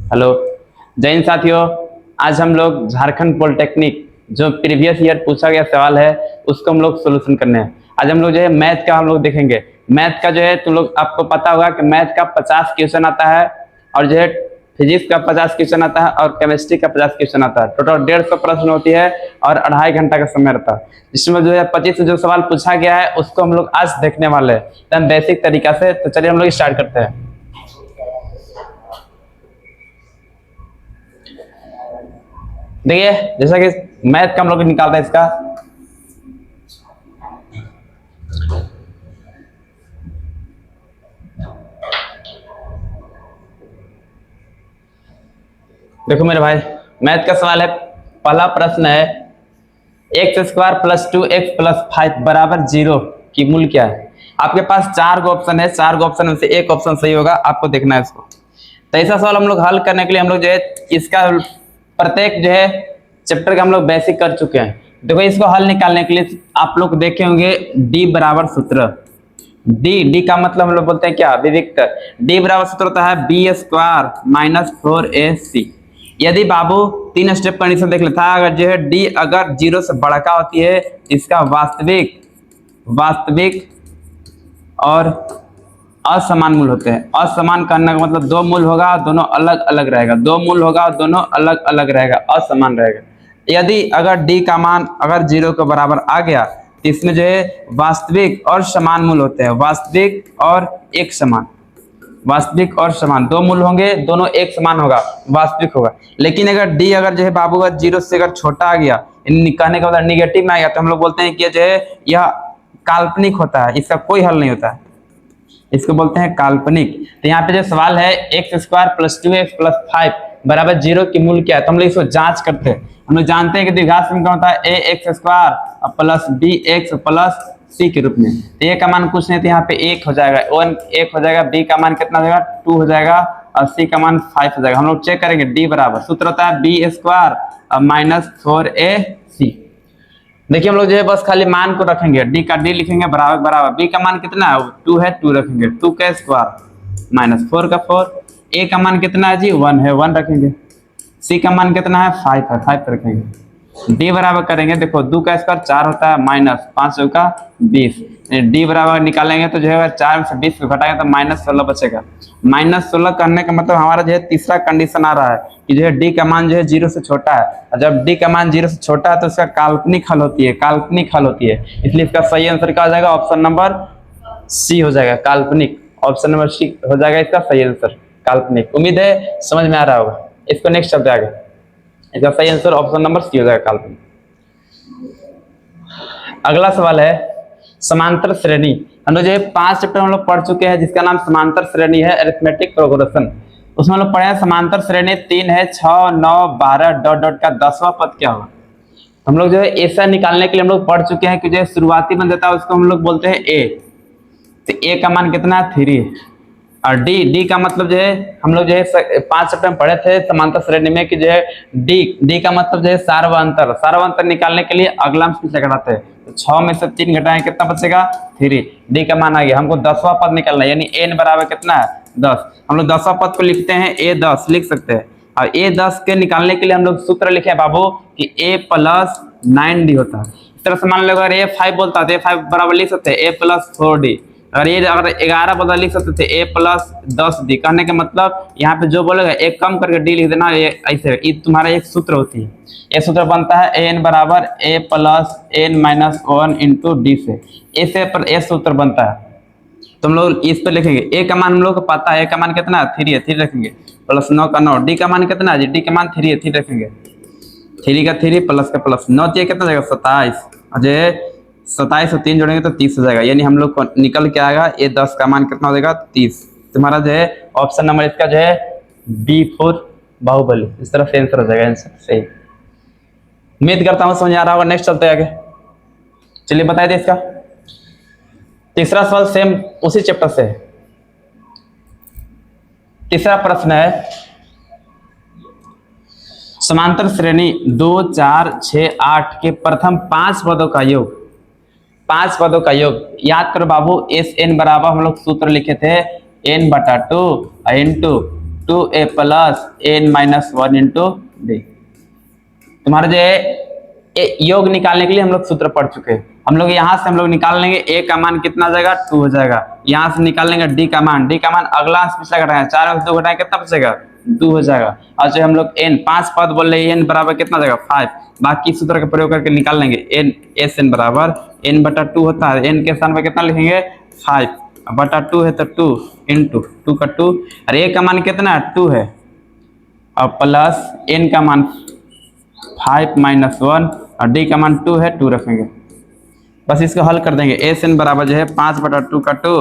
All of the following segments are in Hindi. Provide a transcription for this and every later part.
हेलो जय हिंद साथियों। आज हम लोग झारखंड पॉलिटेक्निक जो प्रीवियस ईयर पूछा गया सवाल है उसको हम लोग सोल्यूशन करने हैं। आज हम लोग जो है मैथ का हम लोग देखेंगे। मैथ का जो है तुम लोग आपको पता होगा कि मैथ का 50 क्वेश्चन आता है और जो है फिजिक्स का 50 क्वेश्चन आता है और केमिस्ट्री का 50 क्वेश्चन आता है। टोटल 150 प्रश्न होती है और 2.5 घंटा का समय रहता है। जिसमें जो है 25 जो सवाल पूछा गया है उसको हम लोग आज देखने वाले हैं एकदम बेसिक तरीका से। तो चलिए हम लोग स्टार्ट करते हैं। देखिए जैसा कि मैथ का हम लोग निकालते हैं इसका। देखो मेरे भाई, मैथ का सवाल है। पहला प्रश्न है x square plus 2x plus 5 बराबर 0 की मूल क्या है। आपके पास 4 गो ऑप्शन है, 4 गो ऑप्शन में से एक ऑप्शन सही होगा, आपको देखना है इसको। तो ऐसा सवाल हम लोग हल करने के लिए हम लोग जो है इसका प्रत्येक जो है चैप्टर का हम लोग बेसिक कर चुके हैं। देखो इसको हल निकालने के लिए आप लोग देखे होंगे डी बराबर सूत्र। डी का मतलब हम लोग बोलते हैं क्या, विविक्त। डी बराबर सूत्र होता है बी स्क्वायर माइनस 4ac। यदि बाबू 3 स्टेप कंडीशन देख लेता है, अगर जो है डी अगर 0 से बड़ा होती है इसका वास्तविक और असमान मूल होते हैं। असमान करने का मतलब 2 मूल होगा दोनों अलग अलग रहेगा, 2 मूल होगा दोनों अलग अलग रहेगा, असमान रहेगा। यदि अगर डी का मान अगर 0 के बराबर आ गया तो इसमें जो है वास्तविक और समान मूल होते हैं। वास्तविक और एक समान, वास्तविक और समान 2 मूल होंगे, दोनों एक समान होगा, वास्तविक होगा। लेकिन अगर डी अगर जो है बाबू अगर 0 से अगर छोटा आ गया, कहने का मतलब निगेटिव में आ गया, तो हम लोग बोलते हैं कि जो है यह काल्पनिक होता है, इसका कोई हल नहीं होता है, इसको बोलते हैं काल्पनिक। तो यहाँ पे जो सवाल है x square plus 2x plus 5 बराबर 0 की मूल क्या है, तो हम लोग इसको जांच करते हैं। हम लोग जानते हैं कि द्विघात समीकरण होता है A X square plus B x plus C के रूप में। तो ए का मान कुछ नहीं, तो यहाँ पे 1 हो जाएगा, 1 हो जाएगा। बी का मान कितना हो जाएगा 2 हो जाएगा और सी का मान 5 हो जाएगा। हम लोग चेक करेंगे। डी बराबर सूत्र होता है बी स्क्वायर माइनस 4ac। देखिए हम लोग जो है बस खाली मान को रखेंगे, डी का डी लिखेंगे बराबर बराबर। बी का मान कितना है 2 है, 2 रखेंगे, 2 का स्क्वायर माइनस 4 का 4। ए का मान कितना है जी 1 है, 1 रखेंगे। सी का मान कितना है 5 है, 5 रखेंगे। डी बराबर करेंगे, देखो 2 का स्क्वायर 4 होता है माइनस 5 का 20। डी बराबर निकालेंगे तो जो है 4 में से 20 को घटाएंगे तो माइनस 16 बचेगा। माइनस 16 करने का मतलब हमारा जो है तीसरा कंडीशन आ रहा है कि जो है डी का मान जो है 0 से छोटा है। और जब डी का मान 0 से छोटा है तो इसका काल्पनिक हल होती है, काल्पनिक हल होती है। इसलिए इसका सही आंसर क्या हो जाएगा, ऑप्शन नंबर सी हो जाएगा, काल्पनिक। ऑप्शन नंबर सी हो जाएगा इसका सही आंसर, काल्पनिक। उम्मीद है समझ में आ रहा होगा। इसको नेक्स्ट चलते आगे। इसका सही आंसर ऑप्शन नंबर सी हो जाएगा, काल्पनिक। अगला सवाल है समांतर श्रेणी। हम लोग जो है 5 चैप्टर हम लोग पढ़ चुके हैं जिसका नाम समांतर श्रेणी है, अरिथमेटिक प्रोग्रेशन। उसमें हम लोग पढ़े हैं समांतर श्रेणी 3 है, 6, 9, 12 डॉट डॉट का 10वां पद क्या होगा। हम लोग जो है ऐसा निकालने के लिए हम लोग पढ़ चुके हैं कि जो शुरुआती बन जाता है उसको हम लोग बोलते हैं ए। तो ए का मान कितना है 3। और डी का मतलब जो है हम लोग जो है 5 चैप्टर में पढ़े थे समांतर श्रेणी में कि जो है डी का मतलब जो है सार्वअंतर। सार्वअंतर निकालने के लिए अगला हम पीछे घटाते हैं, तो 6 में से 3 घटाएं कितना बचेगा 3। डी का मान आ गया। हमको 10वां पद निकालना है, यानी एन बराबर कितना है 10। हम लोग 10वां पद को लिखते हैं ए 10 लिख सकते हैं। और ए 10 के निकालने के लिए हम लोग सूत्र लिखे हैं बाबू कि ए प्लस 9d होता है। इस तरह से मान लो अगर ए 5 बोलता है तो ए 5 बराबर लिख सकते हैं ए प्लस 4d। अगर ये अगर 11 बोलता लिख सकते थे ए प्लस 10d। कहने का मतलब यहाँ पे जो बोलेगा एक कम करके डी लिख देना, ये ऐसे ये तुम्हारा एक सूत्र होती है। ये सूत्र बनता है एन बराबर A plus N minus 1 into D से। ऐसे पर ए सूत्र बनता है। तुम लोग इस पर लिखेंगे ए का मान हम लोग को पता है, ए का मान कितना है 3 है, 3 रखेंगे प्लस 9 का 9। डी का मान कितना है, डी का मान 3 है, 3 रखेंगे, 3 का 3 प्लस का प्लस 9 कितना जाएगा 27। अजय 27 और 3 जोड़ेंगे तो 30 हो जाएगा। यानी हम लोग को निकल के आएगा ए 10 का मान कितना हो जाएगा 30। तुम्हारा जो है ऑप्शन नंबर इसका जो है B4 बाहुबली, इस तरह से आंसर हो जाएगा, आंसर सही। उम्मीद करता हूँ समझ आ रहा होगा। नेक्स्ट चलते हैं आगे। चलिए बताइए इसका तीसरा सवाल सेम उसी चैप्टर से है। तीसरा प्रश्न है समांतर श्रेणी 2, 4, 6, 8 के प्रथम 5 पदों का योग। 5 पदों का योग याद करो बाबू। एस एन बराबर हम लोग सूत्र लिखे थे n/2 into 2a plus n minus 1 into D. तुम्हारा जो है योग निकालने के लिए हम लोग सूत्र पढ़ चुके हैं। हम लोग यहाँ से हम लोग निकाल लेंगे a का मान कितना हो जाएगा 2 हो जाएगा। यहाँ से निकाल लेंगे d का मान अगला अंश पिछला घटाएं 4 में 2 घटाएं कितना बचेगा 2 हो जाएगा। और जो हम लोग n 5 पद बोल रहे हैं n बराबर कितना हो जाएगा 5। बाकी सूत्र का प्रयोग करके निकाल लेंगे n एस एन बराबर n बटा 2 होता है। n के स्थान पर कितना लिखेंगे 5 बटा 2 है तो 2 इंटू 2 का 2 और a का मान कितना है 2 है और प्लस n का मान 5 माइनस 1 और d का मान 2 है 2 रखेंगे। बस इसको हल कर देंगे। एस एन बराबर जो है 5 बटा 2 का 2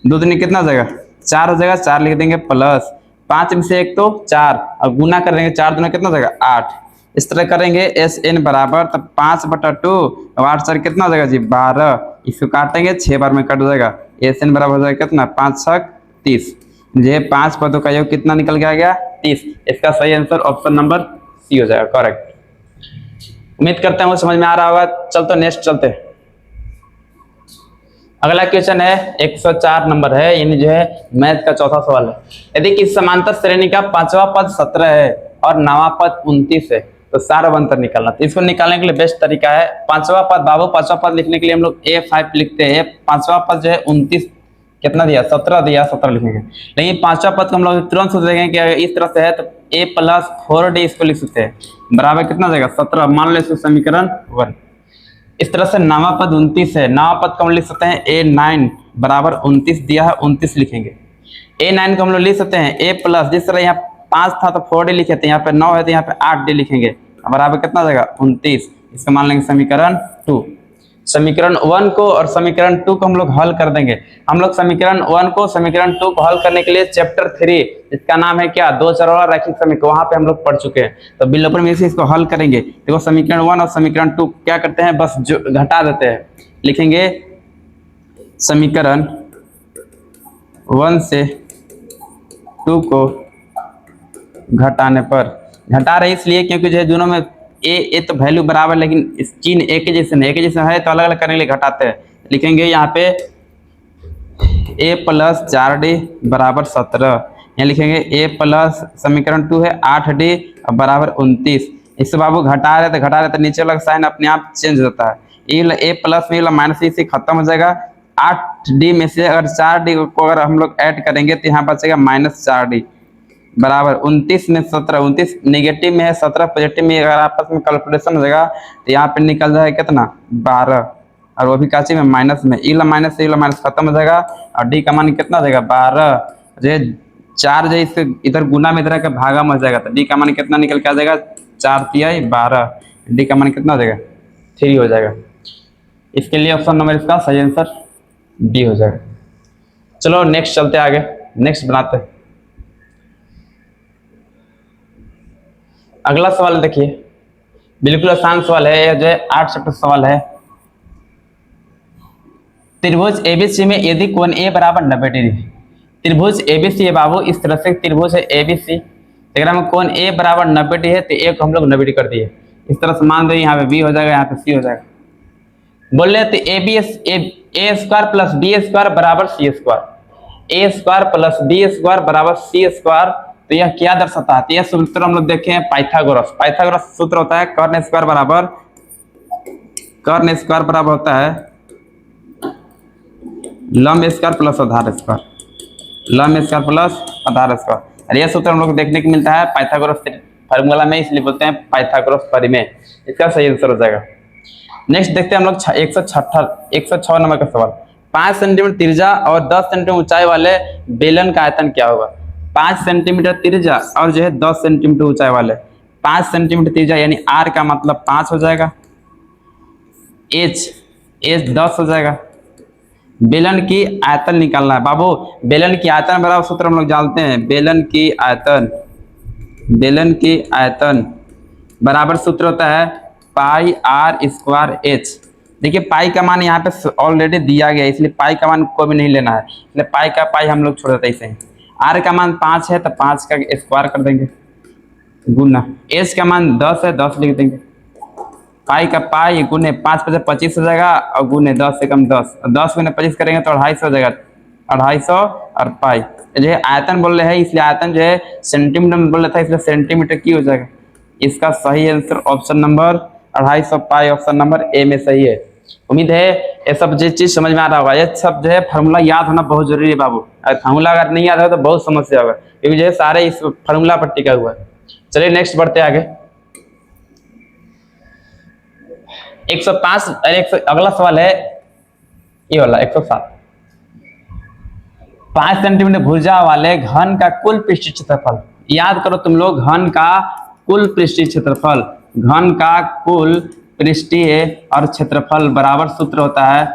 दो दूनी कितना हो जाएगा 4 हो जाएगा। 4 लिख देंगे प्लस 5 में से 1 तो 4 और गुना कर देंगे 4 दूना कितना हो जाएगा 8। इस तरह करेंगे एस एन बराबर तब 5 बटा 2 और 8 4 कितना हो जाएगा जी 12। इसको काटेंगे 6 बार में कट जाएगा। एस एन बराबर हो जाएगा कितना 5 6 30। ये 5 पदों का योग कितना निकल के आ गया 30। इसका सही आंसर ऑप्शन नंबर सी हो जाएगा करेक्ट। उम्मीद करता हूँ समझ में आ रहा होगा। चलते नेक्स्ट चलते। अगला क्वेश्चन है 104 नंबर है, यानी जो है मैथ का चौथा सवाल है। यदि किसी समांतर श्रेणी का 5वां पद 17 है और 9वां पद 29 है तो सारा अंतर निकालना। तो इसको निकालने के लिए बेस्ट तरीका है 5वां पद बाबू 5वां पद लिखने के लिए हम लोग A5 लिखते हैं। 5वां पद जो है 29 कितना दिया 17 दिया 17 लिखेंगे। लेकिन 5वां पद को हम लोग तुरंत सोच देंगे कि इस तरह से है तो a प्लस 4d इसको लिख सकते हैं बराबर कितना जाएगा 17। मान लो इसको समीकरण 1। इस तरह से 9वां पद 29 है। 9वां पद को हम लिख सकते हैं a9 बराबर 29 दिया है 29 लिखेंगे। a9 को हम लोग लिख सकते हैं a प्लस जिस तरह यहाँ 5 था तो 4d लिखे थे, यहाँ पे 9 है तो यहाँ पे 8d लिखेंगे बराबर कितना जाएगा 29। इसका मान लेंगे समीकरण 2। समीकरण 1 को और समीकरण 2 को हम लोग हल कर देंगे। हम लोग समीकरण 1 को समीकरण 2 को हल करने के लिए चैप्टर 3 इसका नाम है क्या दो चर वाला रैखिक समीकरण, वहां पे हम लोग पढ़ चुके हैं। तो बिलोपर में से इसको हल करेंगे। देखो समीकरण 1 और समीकरण 2 क्या करते हैं बस जो घटा देते हैं। लिखेंगे समीकरण 1 से 2 को घटाने पर, घटा रहे इसलिए क्योंकि जो है दोनों में ए तो वैल्यू बराबर लेकिन चिन्ह एक ही जैसे नहीं, एक ही जैसे है तो अलग अलग करने के लिए घटाते हैं। लिखेंगे यहाँ पे a प्लस 4d बराबर 17। यहाँ लिखेंगे a प्लस समीकरण 2 है 8d बराबर 29। इससे बाबू घटा रहे तो नीचे वाला साइन अपने आप चेंज होता है। a प्लस में माइनस से खत्म हो जाएगा। 8d में से अगर 4d को अगर हम लोग ऐड करेंगे तो यहाँ बचेगा माइनस 4d बराबर 29 में 17। 29 नेगेटिव में है 17 पॉजिटिव में, अगर आपस में कैलकुलेशन हो जाएगा तो यहाँ पे निकल जाएगा कितना 12 और वो भी काची में माइनस में। इला माइनस खत्म हो जाएगा और डी का मान कितना हो जाएगा 12। जो 4 जो इससे इधर गुना में इधर का भागा में हो जाएगा तो डी का मान कितना निकल के आ जाएगा 4 तिहाई 12। डी का मान कितना हो जाएगा 3 हो जाएगा। इसके लिए ऑप्शन नंबर इसका सही आंसर डी हो जाएगा। चलो नेक्स्ट चलते आगे, नेक्स्ट बनाते हैं। अगला सवाल देखिए बिल्कुल आसान सवाल है, जो है 8 चैप्टर सवाल है। त्रिभुज एबीसी में यदि कोण ए बराबर 90 डिग्री, त्रिभुज एबीसी है बाबू इस तरह से त्रिभुज है एबीसी, अगर में कोण ए बराबर 90 डिग्री है तो ए को हम लोग 90 डिग्री कर दिए। इस तरह से मान दो यहाँ पे बी हो जाएगा यहाँ पे सी हो जाएगा। बोल रहे तो ए स्क्वायर प्लस बी स्क्वायर बराबर सी स्क्वायर, ए स्क्वायर प्लस बी स्क्वायर बराबर सी स्क्वायर। तो यह क्या दर्शाता है तो यह सूत्र हम लोग देखें पाइथागोरस सूत्र होता है कर्ण स्क्वायर बराबर होता है लंब स्क्वायर प्लस आधार स्क्वायर। और यह सूत्र हम लोग देखने को मिलता है पाइथागोरस फार्मूला में, इसलिए बोलते हैं पाइथागोरस परिमेय। इसका सही आंसर हो जाएगा। नेक्स्ट देखते हैं हम लोग 106 नंबर का सवाल। 5 सेंटीमीटर त्रिज्या और 10 सेंटीमीटर ऊंचाई वाले बेलन का आयतन क्या होगा। 5 सेंटीमीटर त्रिज्या और जो है 10 सेंटीमीटर ऊंचाई वाले। 5 सेंटीमीटर त्रिज्या यानी r का मतलब 5 हो जाएगा, h 10 हो जाएगा। बेलन की आयतन निकालना है बाबू। बेलन की आयतन बराबर सूत्र हम लोग जानते हैं, बेलन की आयतन बराबर सूत्र होता है पाई r स्क्वायर h। देखिए पाई का मान यहाँ पे ऑलरेडी दिया गया है, इसलिए पाई का मान को भी नहीं लेना है, इसलिए पाई का पाई हम लोग छोड़ देते हैं। ऐसे आर का मान 5 है तो 5 का स्क्वायर कर देंगे गुना, एच का मान 10 है 10 लिख देंगे, पाई का पाई गुने 5 पे 25 हो जाएगा और गुने 10 से कम 10 गुने 25 करेंगे तो 250 हो जाएगा, 250 और पाई। जो है आयतन बोल रहे हैं इसलिए आयतन जो है सेंटीमीटर में बोल रहा था इसलिए सेंटीमीटर की हो जाएगा। इसका सही answer option number 250 pi option number A में सही है। उम्मीद है ये सब जो चीज समझ में आ रहा होगा। ये सब जो है फार्मूला याद होना बहुत जरूरी है बाबू। अगर फार्मूला अगर नहीं याद हो तो बहुत समस्या होगा, क्योंकि जो है सारे इस फार्मूला पर टिका हुआ है। चलिए नेक्स्ट बढ़ते आगे। 105 अगला सवाल है ये वाला 107। 5 सेंटीमीटर भुजा वाले घन का कुल पृष्ठीय क्षेत्रफल। याद करो तुम लोग, घन का कुल पृष्ठीय क्षेत्रफल, घन का कुल पृष्ठीय और क्षेत्रफल बराबर सूत्र होता है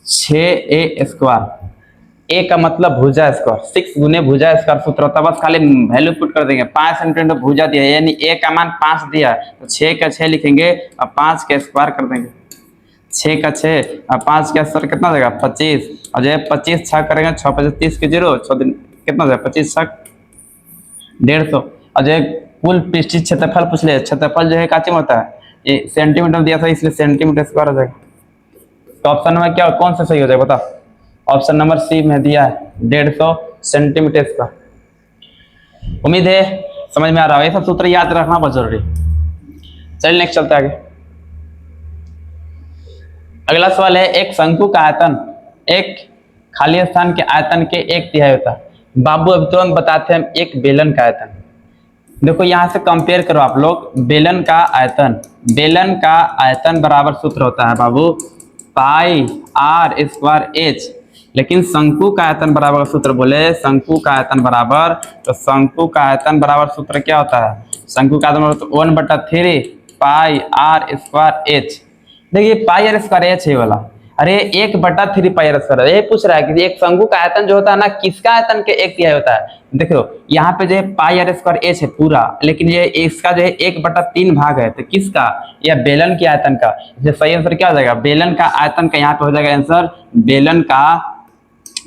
6a²। ए का मतलब भुजा स्क्वायर, 6 गुने भुजा स्क्वायर सूत्र होता है। बस खाली वैल्यू पुट कर देंगे। 5 सेंटीमीटर भुजा दिया यानी ए का मान 5 दिया तो 6 का 6 लिखेंगे और 5 का स्क्वायर कर देंगे। 6 का 6 और 5 का स्क्वायर कितना देगा 25। और जो है 25 छः करेंगे 6 25 30 के 0 6 दिन कितना देगा 25 छः 150। और जो है कुल पृष्ठीय क्षेत्रफल पूछ ले, क्षेत्रफल जो है काची में होता है ये सेंटीमीटर दिया था इसलिए सेंटीमीटर स्क्वायर हो जाएगा। तो ऑप्शन नंबर क्या कौन सा सही हो जाएगा बताओ। ऑप्शन नंबर सी में दिया है 150 सेंटीमीटर स्क्वायर। उम्मीद है समझ में आ रहा है। ये सब सूत्र याद रखना बहुत जरूरी। चलिए नेक्स्ट चलते आगे। अगला सवाल है एक शंकु का आयतन एक खाली स्थान के आयतन के 1/3 होता है। बाबू अभी तुरंत बताते हैं हम एक बेलन का आयतन। देखो यहां से कंपेयर करो आप लोग, बेलन का आयतन, बेलन का आयतन बराबर सूत्र होता है बाबू पाई r² h। लेकिन शंकु का आयतन बराबर सूत्र बोले, शंकु का आयतन बराबर, तो शंकु का आयतन बराबर सूत्र क्या होता है, शंकु का आयतन 1/3 पाई r² h। देखिए पाई r² h है वाला, अरे 1/3 पाई r²। ये पूछ रहा है कि एक शंकु का आयतन जो होता है ना किसका आयतन के 1/3 होता है। देखो यहाँ पे जो है पाई r² h है पूरा, लेकिन ये इसका जो है 1/3 भाग है, तो किसका, या बेलन के आयतन का। इसलिए सही आंसर क्या हो जाएगा, बेलन का आयतन का यहाँ पे हो जाएगा आंसर,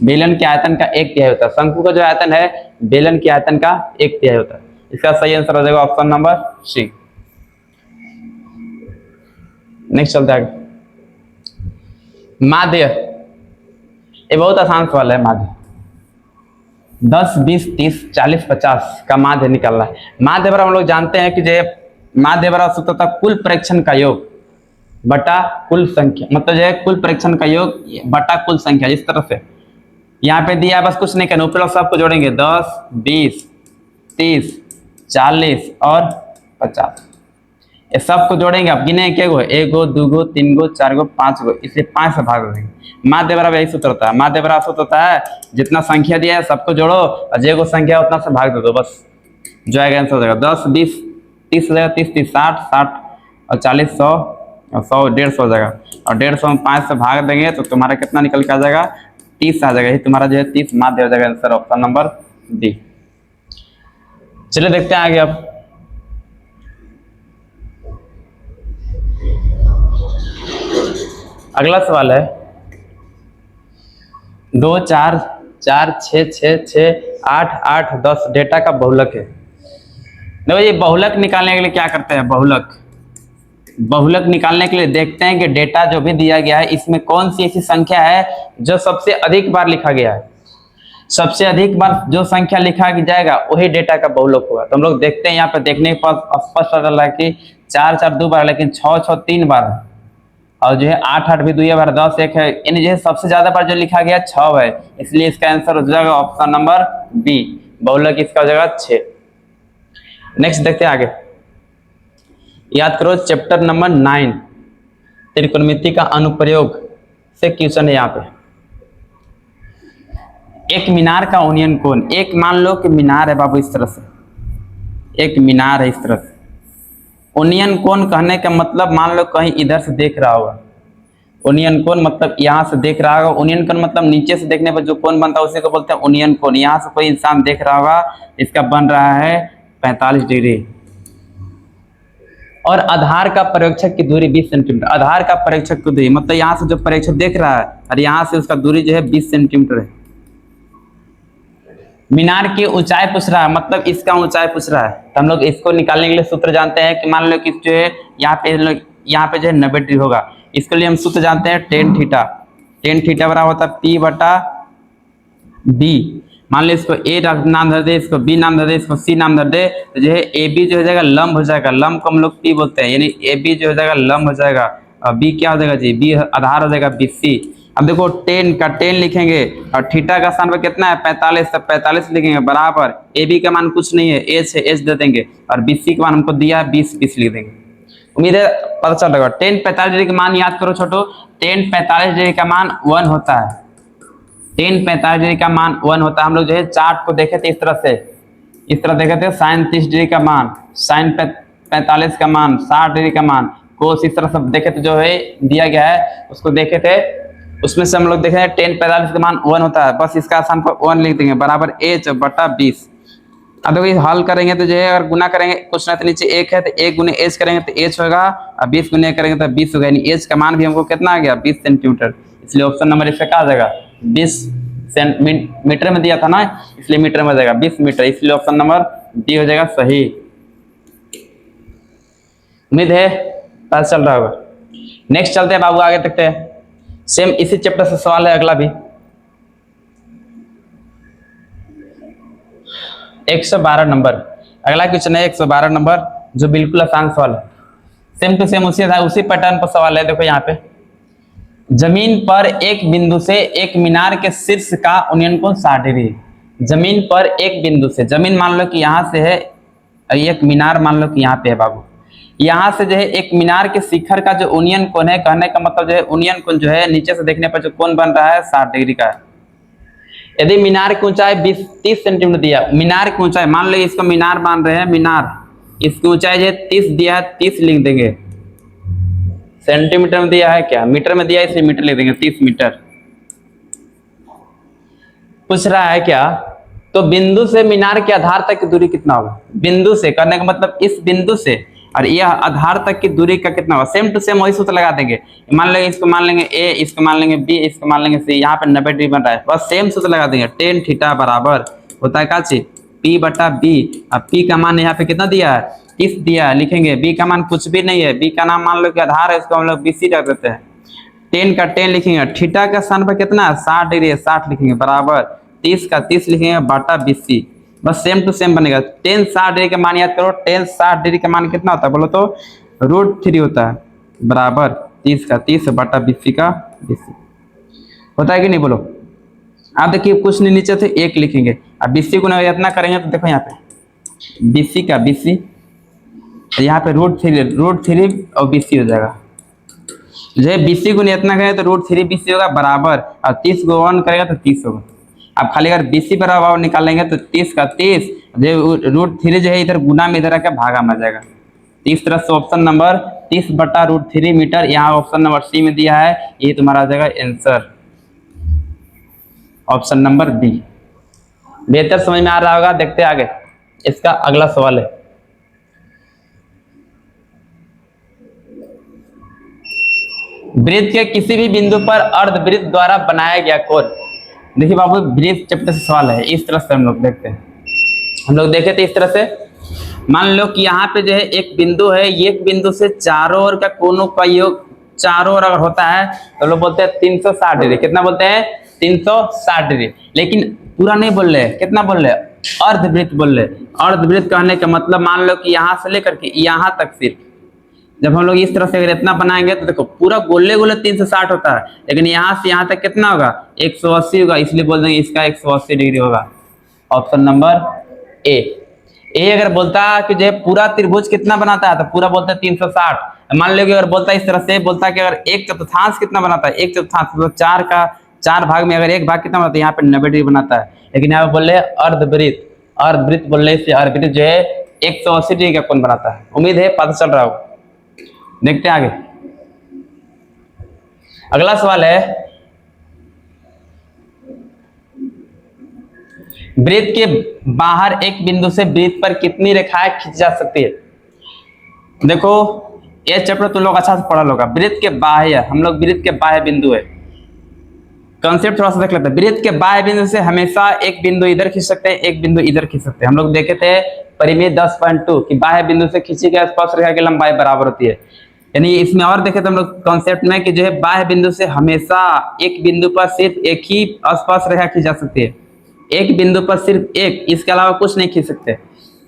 बेलन के आयतन का 1/3 होता है। शंकु का जो आयतन है बेलन के आयतन का 1/3 होता है। इसका सही आंसर हो जाएगा ऑप्शन नंबर सी। नेक्स्ट चलते आगे। माध्य, ये बहुत आसान सवाल है। माध्य 10 20 30 40 50 का माध्य निकल रहा है। माध्य बराबर हम लोग जानते हैं कि जो माध्य बराबर सूत्र होता है कुल प्रेक्षण का योग बटा कुल संख्या, मतलब जो है कुल प्रेक्षण का योग बटा कुल संख्या। इस तरह से यहाँ पे दिया, बस कुछ नहीं करना, ऊपर सबको जोड़ेंगे 10 20 30 40 और 50। ये सबको जोड़ेंगे, अब गिने क्या गो, 1 गो 2 गो 3 गो 4 गो 5 गो, इसलिए 5 से भाग देंगे। माध्य बराबर यही सूत्र होता है। माध्य बराबर सूत्र होता है जितना संख्या दिया है सबको जोड़ो और जो संख्या उतना से भाग दे दो, बस जो आएगा आंसर हो जाएगा। 10 20 30 हो जाएगा, 30 30 60 60 और 40 100 और 100 150 हो जाएगा। और 150 में 5 से भाग देंगे तो तुम्हारा कितना निकल के आ जाएगा, 30 आ जाएगा। ये तुम्हारा जो है 30 माध्य हो जाएगा आंसर ऑप्शन नंबर डी। चलिए देखते हैं आगे। अब अगला सवाल है 2 4 4 6 6 6 8 8 10 डेटा का बहुलक है। देखो ये बहुलक निकालने के लिए क्या करते हैं, बहुलक निकालने के लिए देखते हैं कि डेटा जो भी दिया गया है इसमें कौन सी ऐसी संख्या है जो सबसे अधिक बार लिखा गया है। सबसे अधिक बार जो संख्या लिखा जाएगा वही डेटा का बहुलक होगा। तो हम लोग देखते हैं, यहाँ पे देखने के पास स्पष्ट पता चल रहा है कि 4 4 2 बार, लेकिन 6 6 3 बार है, और जो है 8 8 भी 2 बार, 10 1 है, यानी जो है सबसे ज्यादा बार जो लिखा गया 6 है, इसलिए इसका आंसर हो जाएगा ऑप्शन नंबर बी, बहुलक इसका हो जाएगा 6। नेक्स्ट देखते हैं आगे। याद करो चैप्टर नंबर 9 त्रिकोणमिति का अनुप्रयोग से क्वेश्चन है। यहाँ पे एक मीनार का ओनियन कोण, एक मान लो कि मीनार है बाबू, इस तरह से एक मीनार है, इस तरह से ओनियन कोण कहने का मतलब मान लो कहीं इधर से देख रहा होगा, ओनियन कोण मतलब यहाँ से देख रहा होगा। ओनियन कोण मतलब नीचे से देखने पर जो कोण बनता है उसी को बोलते हैं ओनियन कोण। यहाँ से कोई इंसान देख रहा होगा, इसका बन रहा है 45 डिग्री। और आधार का परीक्षक की दूरी 20 सेंटीमीटर, आधार का परीक्षक की दूरी मतलब यहाँ से जो परीक्षक देख रहा है और यहाँ से उसका दूरी जो है 20 सेंटीमीटर है। मीनार की ऊंचाई पूछ रहा है, मतलब इसका ऊंचाई पूछ रहा है, तो हम लोग इसको निकालने के लिए सूत्र जानते हैं कि मान लो कि जो है यहाँ पे जो है 90 डिग्री होगा। इसके लिए हम सूत्र जानते हैं टेन थीटा बराबर होता है P बटा बी, मान लो इसको ए नाम धर दे, इसको बी नाम धर दे, इसको सी नाम धर दे, तो जो है ए बी जो हो जाएगा लंब हो जाएगा, लंब को हम लोग पी बोलते हैं, यानी ए बी जो हो जाएगा लंब हो जाएगा, और बी क्या हो जाएगा जी, बी आधार हो जाएगा बी सी। अब देखो टेन का टेन लिखेंगे और थीटा का स्थान पर कितना है 45, तब 45 लिखेंगे बराबर ए बी का मान कुछ नहीं है एच है, एच दे देंगे, और बी सी का मान हमको दिया है 20, 20 लिख देंगे। उम्मीद है पता चल रहा होगा। टेन 45 डिग्री का मान याद करो छोटो, टेन 45 डिग्री का मान 1 होता है, टेन 45 डिग्री का मान 1 होता है। हम लोग जो है चार्ट को देखे थे इस तरह से, इस तरह देखे थे साइन 30 डिग्री का मान, साइन 45 का मान, 60 डिग्री का मान, कोस इस तरह सब देखे थे, जो है दिया गया है उसको देखे थे, उसमें से हम लोग देखे हैं टेन 45 का मान 1 होता है, बस इसका स्थान पर 1 लिख देंगे बराबर एच बटा 20। अब देखो ये हल करेंगे तो जो है अगर गुना करेंगे कुछ ना तो नीचे 1 है तो 1 गुने एच करेंगे तो एच होगा, और 20 गुने करेंगे तो 20 होगा, यानी एच का मान भी हमको कितना आ गया 20 सेंटीमीटर, इसलिए ऑप्शन नंबर इसका क्या आ जाएगा 20 मीटर में दिया था ना, इसलिए मीटर में हो जाएगा 20 मीटर, इसलिए ऑप्शन नंबर डी हो जाएगा सही। उम्मीद है पता चल रहा होगा। नेक्स्ट चलते हैं बाबू, आगे देखते हैं, सेम इसी चैप्टर से सवाल है अगला भी, 112 नंबर अगला क्वेश्चन है, 112 नंबर जो बिल्कुल आसान सवाल है, सेम टू सेम उसी पैटर्न पर सवाल है। देखो यहाँ पे, जमीन पर एक बिंदु से एक मीनार के शीर्ष का उन्नयन कोण 60 डिग्री है। जमीन पर एक बिंदु से, जमीन मान लो कि यहाँ से है, एक मीनार मान लो कि यहाँ पे है बाबू, यहाँ से जो है एक मीनार के शिखर का जो उन्नयन कोण है, कहने का मतलब जो है उन्नयन कोण जो है नीचे से देखने पर जो कोण बन रहा है 60 डिग्री का है। यदि मीनार की ऊंचाई 20-30 सेंटीमीटर दिया, मीनार की ऊंचाई मान लो इसको मीनार मान रहे हैं, मीनार इसकी ऊंचाई जो है 30 दिया है, 30 लिख देंगे, सेंटीमीटर में दिया है क्या मीटर में दिया है, इसलिए मीटर लिख देंगे 30 मीटर। पूछ रहा है क्या, तो बिंदु से मीनार के आधार तक की दूरी कितना होगा, बिंदु से करने का मतलब इस बिंदु से और यह आधार तक की दूरी का कितना होगा, सेम टू सेम वही सूत्र लगा देंगे, मान लेंगे इसको मान लेंगे ए, इसको मान लेंगे बी, इसको मान लेंगे सी, यहाँ पे 90 डिग्री बन रहा है, बस सेम सूत्र लगा देंगे, टेन थीटा बराबर होता है क्या चीज पी बटा बी। अब पी का मान यहाँ पे कितना दिया है 30 दिया है, लिखेंगे बी का मान कुछ भी नहीं है, बी का नाम मान लो कि आधार है, इसको हम लोग बीसी रख देते हैं, टेन का 10 लिखेंगे, थीटा का स्थान पर कितना है 60 डिग्री है, 60 लिखेंगे बराबर 30 का 30 लिखेंगे बटा बीसी, बस सेम टू सेम बनेगा। टेन 60 डिग्री का मान याद करो, टेन 60 डिग्री का मान कितना होता है बोलो तो √3 होता है, बराबर 30 का 30 बटा बीसी का बीसी होता है कि नहीं बोलो। आप देखिए कुछ नहीं नीचे थे 1 लिखेंगे, अब बीसी को इतना करेंगे तो देखो यहाँ पे बीसी का बीसी, यहाँ पे √3 और बीसी हो जाएगा, जो है बीसी को इतना करें तो √3 बीसी होगा बराबर, और 30 को 1 करेगा तो 30 होगा। अब खाली अगर बीसी बराबर निकालेंगे तो 30 का 30 जो √3 जो है इधर गुना में इधर आकर भागा में जाएगा, इस तरह से ऑप्शन नंबर 30 बटा √3 मीटर, यहाँ ऑप्शन नंबर सी में दिया है, ये तुम्हारा आ जाएगा आंसर ऑप्शन नंबर बी। बेहतर समझ में आ रहा होगा, देखते हैं आगे, इसका अगला सवाल है, वृत्त के किसी भी बिंदु पर अर्धवृत्त द्वारा बनाया गया कोण। देखिए बाबू वृत्त चैप्टर से सवाल है, इस तरह से हम लोग देखते हैं, हम लोग देखे थे इस तरह से, मान लो कि यहाँ पे जो है एक बिंदु है, एक बिंदु से चारों ओर का कोनों का योग चारों ओर अगर होता है तो लोग बोलते हैं 360 डिग्री, कितना बोलते हैं 360 डिग्री, लेकिन पूरा नहीं बोल रहे, कितना बोल रहे अर्धवृत्त बोल रहे। अर्धवृत्त कहने का मतलब मान लो कि यहाँ से लेकर के यहाँ तक, सिर्फ जब हम लोग इस तरह से अगर इतना बनाएंगे तो देखो पूरा गोले गोले 360 होता है, लेकिन यहाँ से यहाँ तक कितना होगा 180 होगा, इसलिए बोल देंगे इसका 180 डिग्री होगा, ऑप्शन नंबर ए। ए अगर बोलता कि जो पूरा त्रिभुज कितना बनाता है तो पूरा बोलता है 360, मान लो कि अगर बोलता है इस तरह से, बोलता है कि अगर एक चतुर्थांश कितना बनाता है, एक चतुर्थांश मतलब 4 का 4 भाग में अगर एक भाग कितना बनाता है, यहाँ पे 90 डिग्री बनाता है, लेकिन यहाँ पे बोल रहे हैं अर्धवृत्त, अर्धवृत्त बोल रहे हैं, अर्धवृत्त जो है 180 डिग्री का कोण बनाता है। उम्मीद है पता चल रहा हो, देखते हैं आगे। अगला सवाल है, वृत्त के बाहर एक बिंदु से वृत्त पर कितनी रेखाएं खींची जा सकती है। देखो ये चैप्टर तुम लोग अच्छा से पढ़ा होगा, वृत्त के बाह्य, हम लोग वृत्त के बाह्य बिंदु है, कंसेप्ट थोड़ा सा देख लेते हैं। वृत्त के बाह्य बिंदु से हमेशा एक बिंदु इधर खींच सकते हैं, एक बिंदु इधर खींच सकते हैं। हम लोग देखे थे परिमेय 10.2 कि बाह्य बिंदु से खींची गई स्पर्श रेखा की लंबाई बराबर होती है, यानी इसमें और देखे तो हम लोग कॉन्सेप्ट में कि जो है बाह्य बिंदु से हमेशा एक बिंदु पर सिर्फ एक ही स्पर्श रेखा खींची जा सकती है, एक बिंदु पर सिर्फ एक, इसके अलावा कुछ नहीं खींच सकते।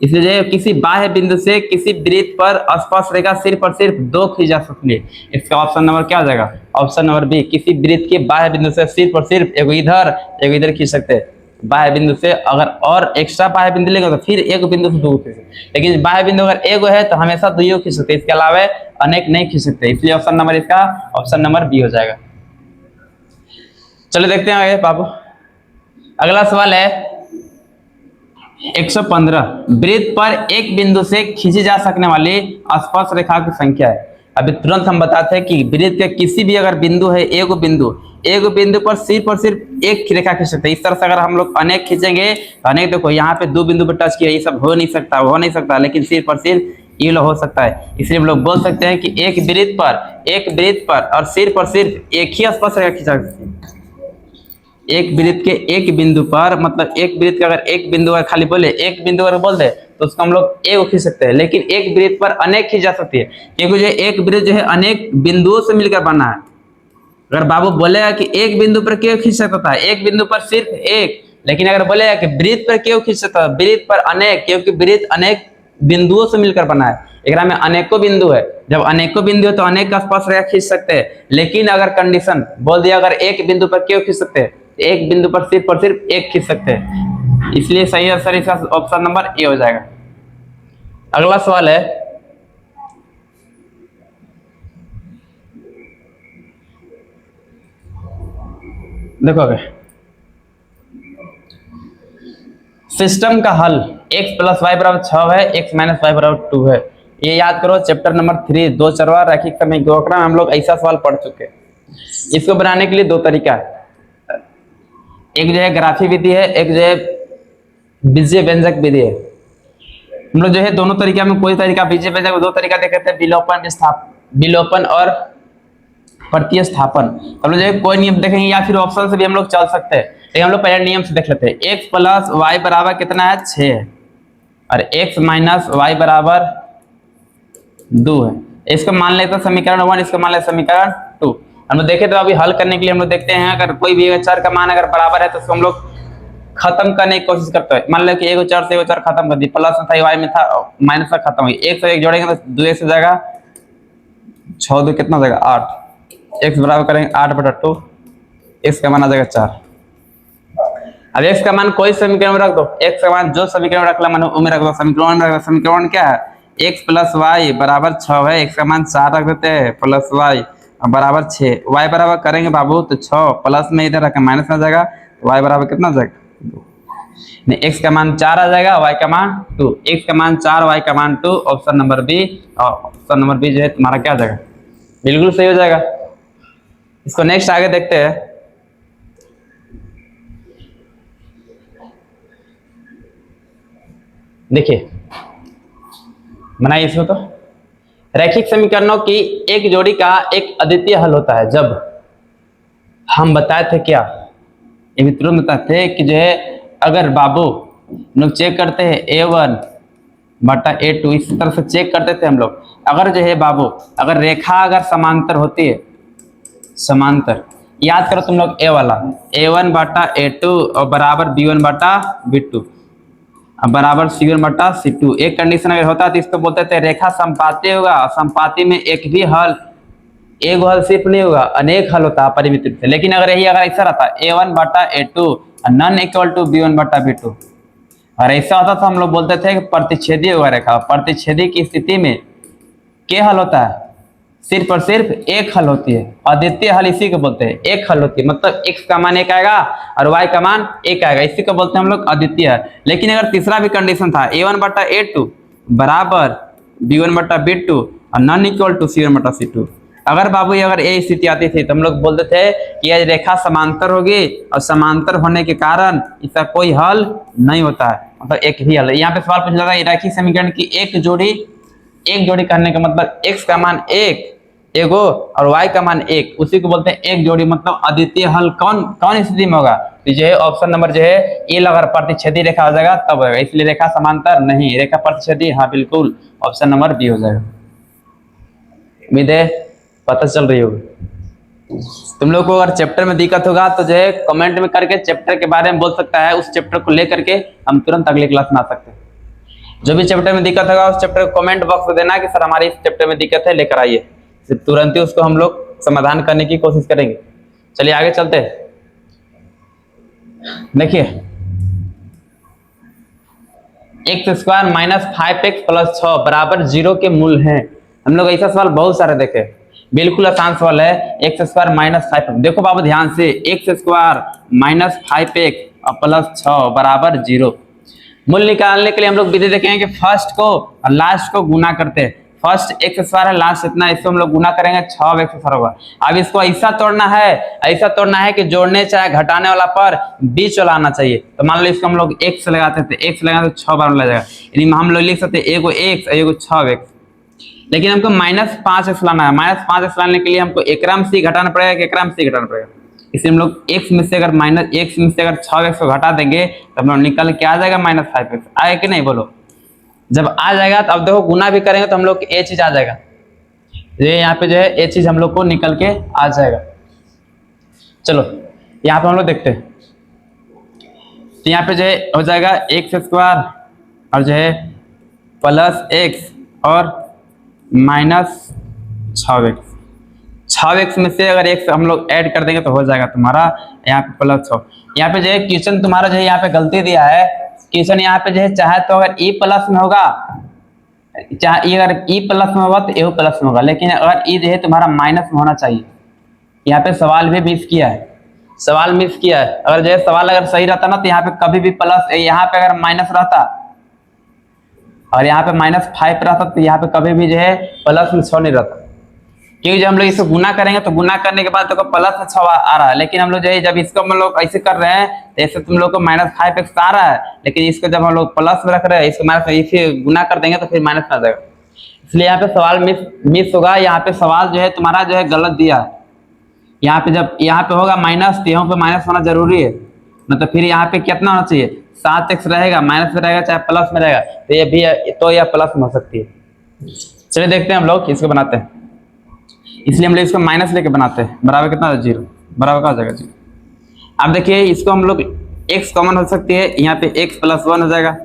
इसलिए जो है किसी बाह्य बिंदु से किसी वृत्त पर स्पर्श रेखा सिर्फ और सिर्फ दो खींची जा सकती है। इसका ऑप्शन नंबर क्या हो जाएगा? ऑप्शन नंबर बी, किसी वृत्त के बाह्य बिंदु से सिर्फ और सिर्फ एक इधर खींच सकते हैं। बाह्य बिंदु से अगर और एक्स्ट्रा बाह्य बिंदु लेंगे तो फिर एक बिंदु से दो खींच सकते, लेकिन बाह्य बिंदु अगर एक है तो हमेशा दो खींच सकते, इसके अलावा अनेक नहीं खींच सकते। इसलिए ऑप्शन नंबर इसका ऑप्शन नंबर बी हो जाएगा। चलो देखते हैं आगे बाबू। अगला सवाल है 115, वृत्त पर एक बिंदु से खींची जा सकने वाली स्पर्श रेखा की संख्या है। अभी तुरंत हम बताते हैं कि वृत्त के किसी भी अगर बिंदु है, एक बिंदु पर सिर्फ और सिर्फ एक रेखा खींच सकते हैं। इस तरह से अगर हम लोग अनेक खींचेंगे, अनेक देखो यहाँ पे दो बिंदु पर टच किया, ये सब हो नहीं सकता, लेकिन सिर्फ और सिर्फ ये हो सकता है। इसलिए हम लोग बोल सकते हैं कि एक वृत्त पर और सिर्फ एक ही स्पर्श रेखा खींचा सकते हैं। एक वृत्त के एक बिंदु पर, मतलब एक वृत्त का अगर एक बिंदु अगर खाली बोले, एक बिंदु अगर बोल दे तो उसको हम लोग एक खींच सकते हैं, लेकिन एक वृत्त पर अनेक खींच जा सकती है, क्योंकि जो एक वृत्त जो है अनेक बिंदुओं से मिलकर बना है। अगर बाबू बोलेगा कि एक बिंदु पर क्यों खींच सकता है, एक बिंदु पर सिर्फ एक, लेकिन अगर बोलेगा कि वृत्त पर क्यों खींच सकता है, वृत्त पर अनेक, क्योंकि वृत्त अनेक बिंदुओं से मिलकर बना है। एकरा में अनेकों बिंदु है, जब अनेकों बिंदु है तो अनेक का स्पर्श रेखा खींच सकते हैं। लेकिन अगर कंडीशन बोल दिया अगर एक बिंदु पर क्यों खींच सकते हैं, एक बिंदु पर सिर्फ एक खींच सकते हैं। इसलिए सही आंसर इसका ऑप्शन नंबर ए हो जाएगा। अगला सवाल है देखोगे, सिस्टम का हल x + y = 6 है, x - y = 2 है। ये याद करो, चैप्टर नंबर 3 दो चरवा रैखिक समीकरण में हम लोग ऐसा सवाल पढ़ चुके हैं। इसको बनाने के लिए दो तरीका है, एक जो है ग्राफी विधि है, एक जो है बीजीय व्यंजक विधि है। हम लोग जो है दोनों तरीका में कोई तरीका, बीजीय व्यंजक में दो तरीका देखे थे, विलोपन और प्रतिस्थापन। हम लोग जो है कोई नियम देखेंगे या फिर ऑप्शन से भी हम लोग चल सकते हैं, लेकिन हम लोग पहले नियम से देख लेते हैं। x + y = कितना है? 6 है, और x - y = 2 है। इसको मान लेते हैं समीकरण 1, इसको मान लेते समीकरण 2। हम लोग देखे तो अभी हल करने के लिए हम लोग देखते हैं, अगर कोई भी चर का मान अगर बराबर है तो उसको हम लोग खत्म करने की कोशिश करते हैं। मान लो कि एगो चर से एगो चर खत्म कर दी, प्लस में था, y में था, माइनस में खत्म हुई, एक से एक जोड़ेंगे तो 2 से जाएगा 6, 2 कितना हो जाएगा 8। x बराबर करेंगे 8/2, x का मान आ जाएगा 4। अब x का मान कोई समीकरण में रख दो, x का मान जो समीकरण रखला मान उमें रख दो, समीकरण में रख दो। समीकरण क्या है? x + y = 6 है, x का मान 4 रख देते हैं, प्लस y बराबर 6, y बराबर करेंगे बाबू तो 6 प्लस में इधर रखें माइनस में आ जाएगा, y बराबर कितना आ जाएगा 2। नहीं, x का मान 4 आ जाएगा, y का मान 2, x का मान 4, y का मान 2, ऑप्शन नंबर बी। और ऑप्शन नंबर बी जो है तुम्हारा क्या आ जाएगा? बिल्कुल सही हो जाएगा। इसको नेक्स्ट आगे देखते हैं। देखिए बनाइए इसको, तो रैखिक समीकरणों की एक जोड़ी का एक अद्वितीय हल होता है जब हम बताए थे क्या, ये भी तुरंत बताए थे कि जो है अगर बाबू लोग चेक करते हैं a1 बटा a2, इस तरह से चेक करते थे हम लोग। अगर जो है बाबू अगर रेखा अगर समांतर होती है, समांतर याद करो तुम लोग, a वाला a1 बटा a2 और बराबर b1 बटा b2 बराबर c1 बटा c2। एक कंडीशन अगर होता है तो इसको बोलते थे रेखा संपाती होगा, संपाती में एक भी हल, एक हल सिर्फ नहीं होगा, अनेक हल होता है परिमित रूप से। लेकिन अगर यही अगर ऐसा रहता a1 बटा a2 non equal to b1 बटा b2, और ऐसा होता तो हम लोग बोलते थे कि प्रतिच्छेदी होगा रेखा। प्रतिच्छेदी की स्थिति में क्या हल होता है? सिर्फ और सिर्फ एक हल होती है, अद्वितीय हल इसी को बोलते हैं। एक हल होती है मतलब x का मान 1 आएगा और y का मान 1 आएगा, इसी को बोलते हैं हम लोग अद्वितीय हल। लेकिन अगर तीसरा भी कंडीशन था a1 बटा a2 बराबर b1 बटा b2 और नॉन इक्वल टू c1 बटा c2, अगर बाबू ये अगर ये स्थिति आती थी तो हम लोग बोलते थे कि यह रेखा समांतर होगी और समांतर होने के कारण इसका कोई हल नहीं होता है, मतलब एक ही हल है। यहाँ पे सवाल पूछा था रैखिक समीकरण की एक जोड़ी करने का मतलब x का मान 1 एगो और y का मान 1, उसी को बोलते हैं एक जोड़ी। मतलब अद्वितीय हल कौन स्थिति में होगा? तो जो है ऑप्शन नंबर जो है ये अगर प्रतिच्छेदी रेखा हो जाएगा तब होगा। इसलिए रेखा समांतर नहीं, रेखा प्रतिच्छेदी, हाँ बिल्कुल ऑप्शन नंबर बी हो जाएगा। उम्मीद है पता चल रही होगी। तुम लोग को अगर चैप्टर में दिक्कत होगा तो जो है कमेंट में करके चैप्टर के बारे में बोल सकता है, उस चैप्टर को लेकर के हम तुरंत अगले क्लास में आ सकते हैं। जो भी चैप्टर में दिक्कत होगा उस चैप्टर को कमेंट बॉक्स में देना कि सर हमारी इस चैप्टर में दिक्कत है, लेकर आइए, तुरंत ही उसको हम लोग समाधान करने की कोशिश करेंगे। चलिए आगे चलते हैं। देखिए x² माइनस 5x प्लस 6 बराबर 0 के मूल हैं। हम लोग ऐसा सवाल बहुत सारे देखे, बिल्कुल आसान सवाल है। x² माइनस 5, देखो बाबू ध्यान से, x² माइनस 5x और प्लस 6 बराबर 0। मूल निकालने के लिए हम लोग विधि देखेंगे कि फर्स्ट को और लास्ट को गुना करते हैं। फर्स्ट x² है, लास्ट इतना, इसको हम लोग गुना करेंगे 6x² होगा। अब इसको ऐसा तोड़ना है कि जोड़ने चाहे घटाने वाला पर बीच वाला आना चाहिए। तो मान लो इसको हम लोग x लगाते थे, x लगाते तो 6 बार लग जाएगा, यानी हम लोग लिख सकते हैं एगो x एगो 6x। लेकिन हमको -5x लाना है। -5x लाने के लिए हमको एकराम से घटाना पड़ेगा कि एकराम से घटाना पड़ेगा। इसलिए हम लोग x में से अगर -x में से अगर 6x को घटा देंगे तो हम लोग निकल के आ जाएगा -5x। आएगा कि नहीं बोलो? जब आ जाएगा तो अब देखो गुना भी करेंगे तो हम लोग ये चीज आ जाएगा, ये यहाँ पे जो है ये चीज हम लोग को निकल के आ जाएगा। चलो यहाँ पे हम लोग देखते हैं, तो यहाँ पे जो है हो जाएगा x² और जो है प्लस x और माइनस 6x में से अगर x हम लोग ऐड कर देंगे तो हो जाएगा तुम्हारा यहाँ पे प्लस 6। यहाँ पे जो है क्वेश्चन तुम्हारा जो है यहाँ पे गलती दिया है। क्वेश्चन यहाँ पे जो है चाहे तो अगर e प्लस में होगा, चाहे अगर e प्लस में होगा तो ए प्लस में होगा, लेकिन अगर e जो है तुम्हारा माइनस में होना चाहिए। यहाँ पे सवाल भी मिस किया है, सवाल मिस किया है। अगर जो है सवाल अगर सही रहता ना तो यहाँ पे कभी भी प्लस, यहाँ पे अगर माइनस रहता और यहाँ पे -5 रहता तो यहाँ पे कभी भी जो है प्लस में 6 नहीं रहता, क्योंकि जब हम लोग इसको गुना करेंगे तो गुना करने के बाद तो प्लस में 6 आ रहा है। लेकिन हम लोग जो है जब इसको हम लोग ऐसे कर रहे हैं तो ऐसे तुम लोग को -5x आ रहा है, लेकिन इसको जब हम लोग प्लस में रख रहे हैं, इसको माइनस इसे गुना कर देंगे तो फिर माइनस में आ जाएगा। इसलिए यहाँ पे सवाल मिस होगा। यहाँ पे सवाल जो है तुम्हारा जो है गलत दिया है। यहाँ पे जब यहाँ पे होगा माइनस तो यहाँ पे माइनस होना जरूरी है, मतलब फिर यहाँ पे कितना होना चाहिए? 7x रहेगा, माइनस में रहेगा चाहे प्लस में रहेगा, तो ये भी तो यह प्लस में हो सकती है। चलिए देखते हैं हम लोग इसको बनाते हैं। इसलिए हम लोग इसको माइनस लेके बनाते हैं। बराबर कितना? 0। बराबर का हो जाएगा 0। अब देखिए इसको हम लोग x कॉमन हो सकती है, यहाँ पे x प्लस 1 हो जाएगा।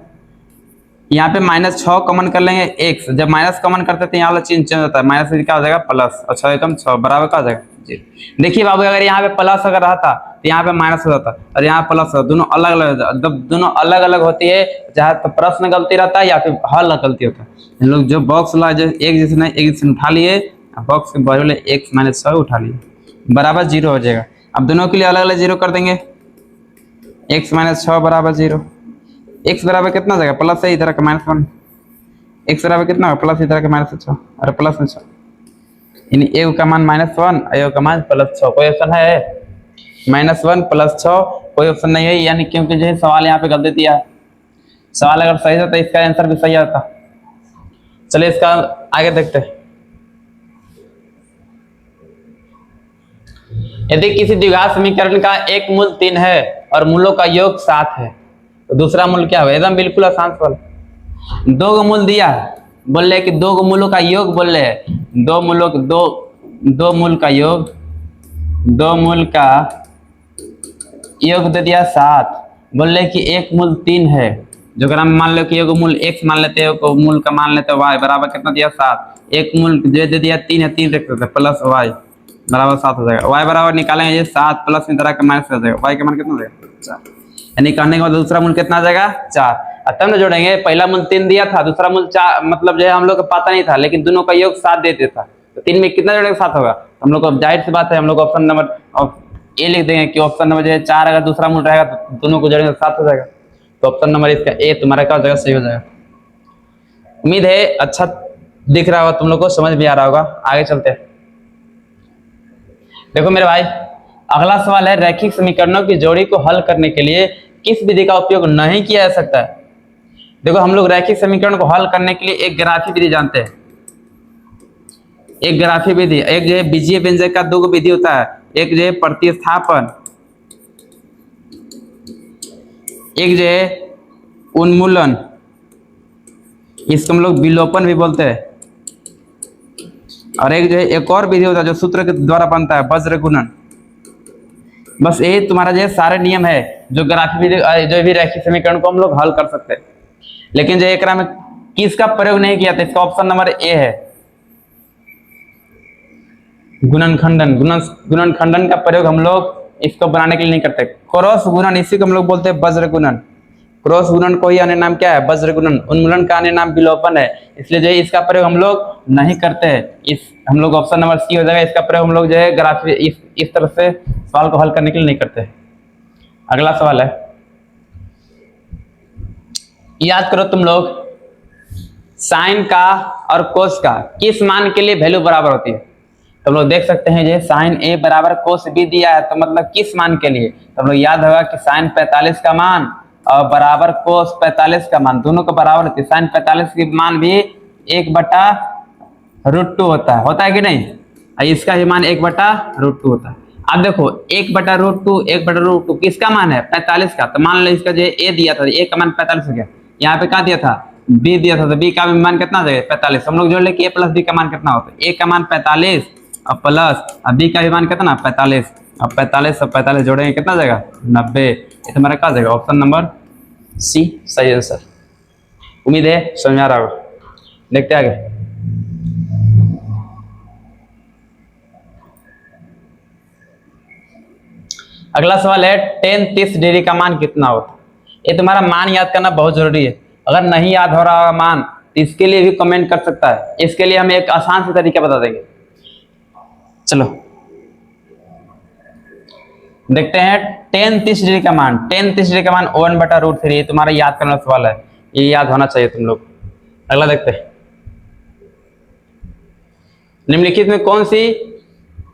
यहाँ पे -6 कॉमन कर लेंगे x, जब माइनस कॉमन करते तो यहाँ वाला चेंज होता है, माइनस से क्या हो जाएगा प्लस, और 6 एकम 6 बराबर का हो जाएगा 0। देखिए बाबू अगर यहाँ पे प्लस अगर रहता तो यहाँ पे माइनस हो जाता और यहाँ प्लस हो, दोनों अलग अलग, जब दोनों अलग अलग होती है चाहे तो प्रश्न गलती रहता है या फिर हल गलती होता है। हम लोग जो बॉक्स ला जो एक जैसे नहीं एक जैसे उठा लिए, बॉक्स के बगल x - 6 उठा लिए, बराबर 0 हो जाएगा। अब दोनों के लिए अलग अलग 0 कर देंगे, x - 6 बराबर 0। x बराबर कितना हो जाएगा? प्लस है इधर का -1, x बराबर कितना होगा? प्लस इधर का -6 और प्लस में 6, यानी ए का मान -1 ए का मान +6। कोई ऑप्शन है? -1 +6 कोई ऑप्शन नहीं है, यानी क्योंकि जो है सवाल यहाँ पे गलती दिया है। सवाल अगर सही था तो इसका आंसर भी सही आता। चलिए इसका आगे देखते हैं। यदि किसी द्विघात समीकरण का एक मूल 3 है और मूलों का योग 7 है तो दूसरा मूल क्या होगा? एकदम बिल्कुल आसान सवाल। 2 मूल दिया है, बोल रहे कि 2 मूलों का योग, बोल रहे हैं 2 मूलों दो मूल का योग, 2 मूल का योग दे दिया 7। बोल रहे कि एक मूल 3 है, जो अगर हम मान लो कि एक मूल x मान लेते हैं, मूल का मान लेते हैं y, बराबर कितना दिया 7। एक मूल जो दे दिया 3 है, 3 रख देते प्लस y बराबर 7 हो जाएगा। y बराबर निकालेंगे ये 7 प्लस में तरह का माइनस हो जाएगा, y का मान कितना हो जाएगा 4, यानी कहने के बाद दूसरा मूल कितना आ जाएगा 4। तब ना जोड़ेंगे, पहला मूल 3 दिया था, दूसरा मूल 4, मतलब जो है हम लोग को पता नहीं था, लेकिन दोनों का योग 7 देते था, तो 3 में कितना जोड़ेगा 7 होगा। हम लोग को जाहिर सी बात है हम लोग ऑप्शन नंबर ए लिख देंगे कि ऑप्शन नंबर जो है 4 अगर दूसरा मूल रहेगा तो दोनों को जोड़ेंगे 7 हो जाएगा। तो ऑप्शन नंबर इसका ए तुम्हारा क्या हो जाएगा? सही हो जाएगा। उम्मीद है अच्छा दिख रहा होगा, तुम लोग को समझ भी आ रहा होगा। आगे चलते हैं। देखो मेरे भाई, अगला सवाल है, रैखिक समीकरणों की जोड़ी को हल करने के लिए किस विधि का उपयोग नहीं किया जा सकता है? देखो हम लोग रैखिक समीकरण को हल करने के लिए एक ग्राफी विधि जानते हैं। एक ग्राफी विधि, एक जो है बीजीय व्यंजक का 2 विधि होता है, एक जो है प्रतिस्थापन, एक जो है उन्मूलन, इसको हम लोग विलोपन भी बोलते हैं। और एक जो है एक और विधि होता है जो सूत्र के द्वारा बनता है, वज्र गुणन। बस यही तुम्हारा जो सारे नियम है जो ग्राफी जो भी रैखिक समीकरण को हम लोग हल कर सकते हैं। लेकिन जो एकरा में किसका प्रयोग नहीं किया था, इसका ऑप्शन नंबर ए है, गुणनखंडन। गुणनखंडन का प्रयोग हम लोग इसको बनाने के लिए नहीं करते। क्रॉस गुणन, इसी को हम लोग बोलते हैं वज्र गुणन। क्रॉस गुणन को ही अन्य नाम क्या है, वज्र गुणन। उन्मूलन का अन्य नाम विलोपन है, इसलिए जो है इसका प्रयोग हम लोग नहीं करते हैं। इस हम लोग ऑप्शन नंबर सी हो जाएगा, इसका प्रयोग हम लोग जो है ग्राफी इस तरह से सवाल को हल करने के लिए नहीं करते। अगला सवाल है, याद करो तुम लोग, साइन का और कोस का किस मान के लिए वैल्यू बराबर होती है। तो हम लोग देख सकते हैं जो साइन ए बराबर कोस बी दिया है, तो मतलब किस मान के लिए, तो हम लोग याद होगा कि साइन 45 का मान और बराबर कोस 45 का मान, दोनों को बराबर होती है। साइन 45 की मान भी 1/√2 होता है कि नहीं, इसका ही मान 1/√2 होता है। अब देखो 1/√2 किसका मान है, 45 का। तो मान लो इसका जो ए दिया था, ए का मान 45 हो गया, यहाँ पे क्या दिया था, बी दिया था, तो बी का मान कितना हो जाएगा, 45। हम लोग जोड़ ले कि ए प्लस बी का मान कितना होता है, ए का मान 45 और प्लस बी का भी मान कितना 45, अब 45 और 45 जोड़ेंगे कितना हो जाएगा 90। ये तुम्हारा क्या जाएगा, ऑप्शन नंबर सी सही आंसर। उम्मीद है समझ आ रहा होगा। देखते आगे। अगला सवाल है tan 30 डिग्री का मान कितना होता है। ये तुम्हारा मान याद करना बहुत जरूरी है। अगर नहीं याद हो रहा होगा मान, तो इसके लिए भी कमेंट कर सकता है। इसके लिए हम एक आसान से तरीका बता देंगे। चलो देखते हैं tan 30 डिग्री का मान। tan 30 डिग्री का मान 1/√3। ये तुम्हारा याद करना सवाल है, ये याद होना चाहिए तुम लोग। अगला देखते हैं, निम्नलिखित में कौन सी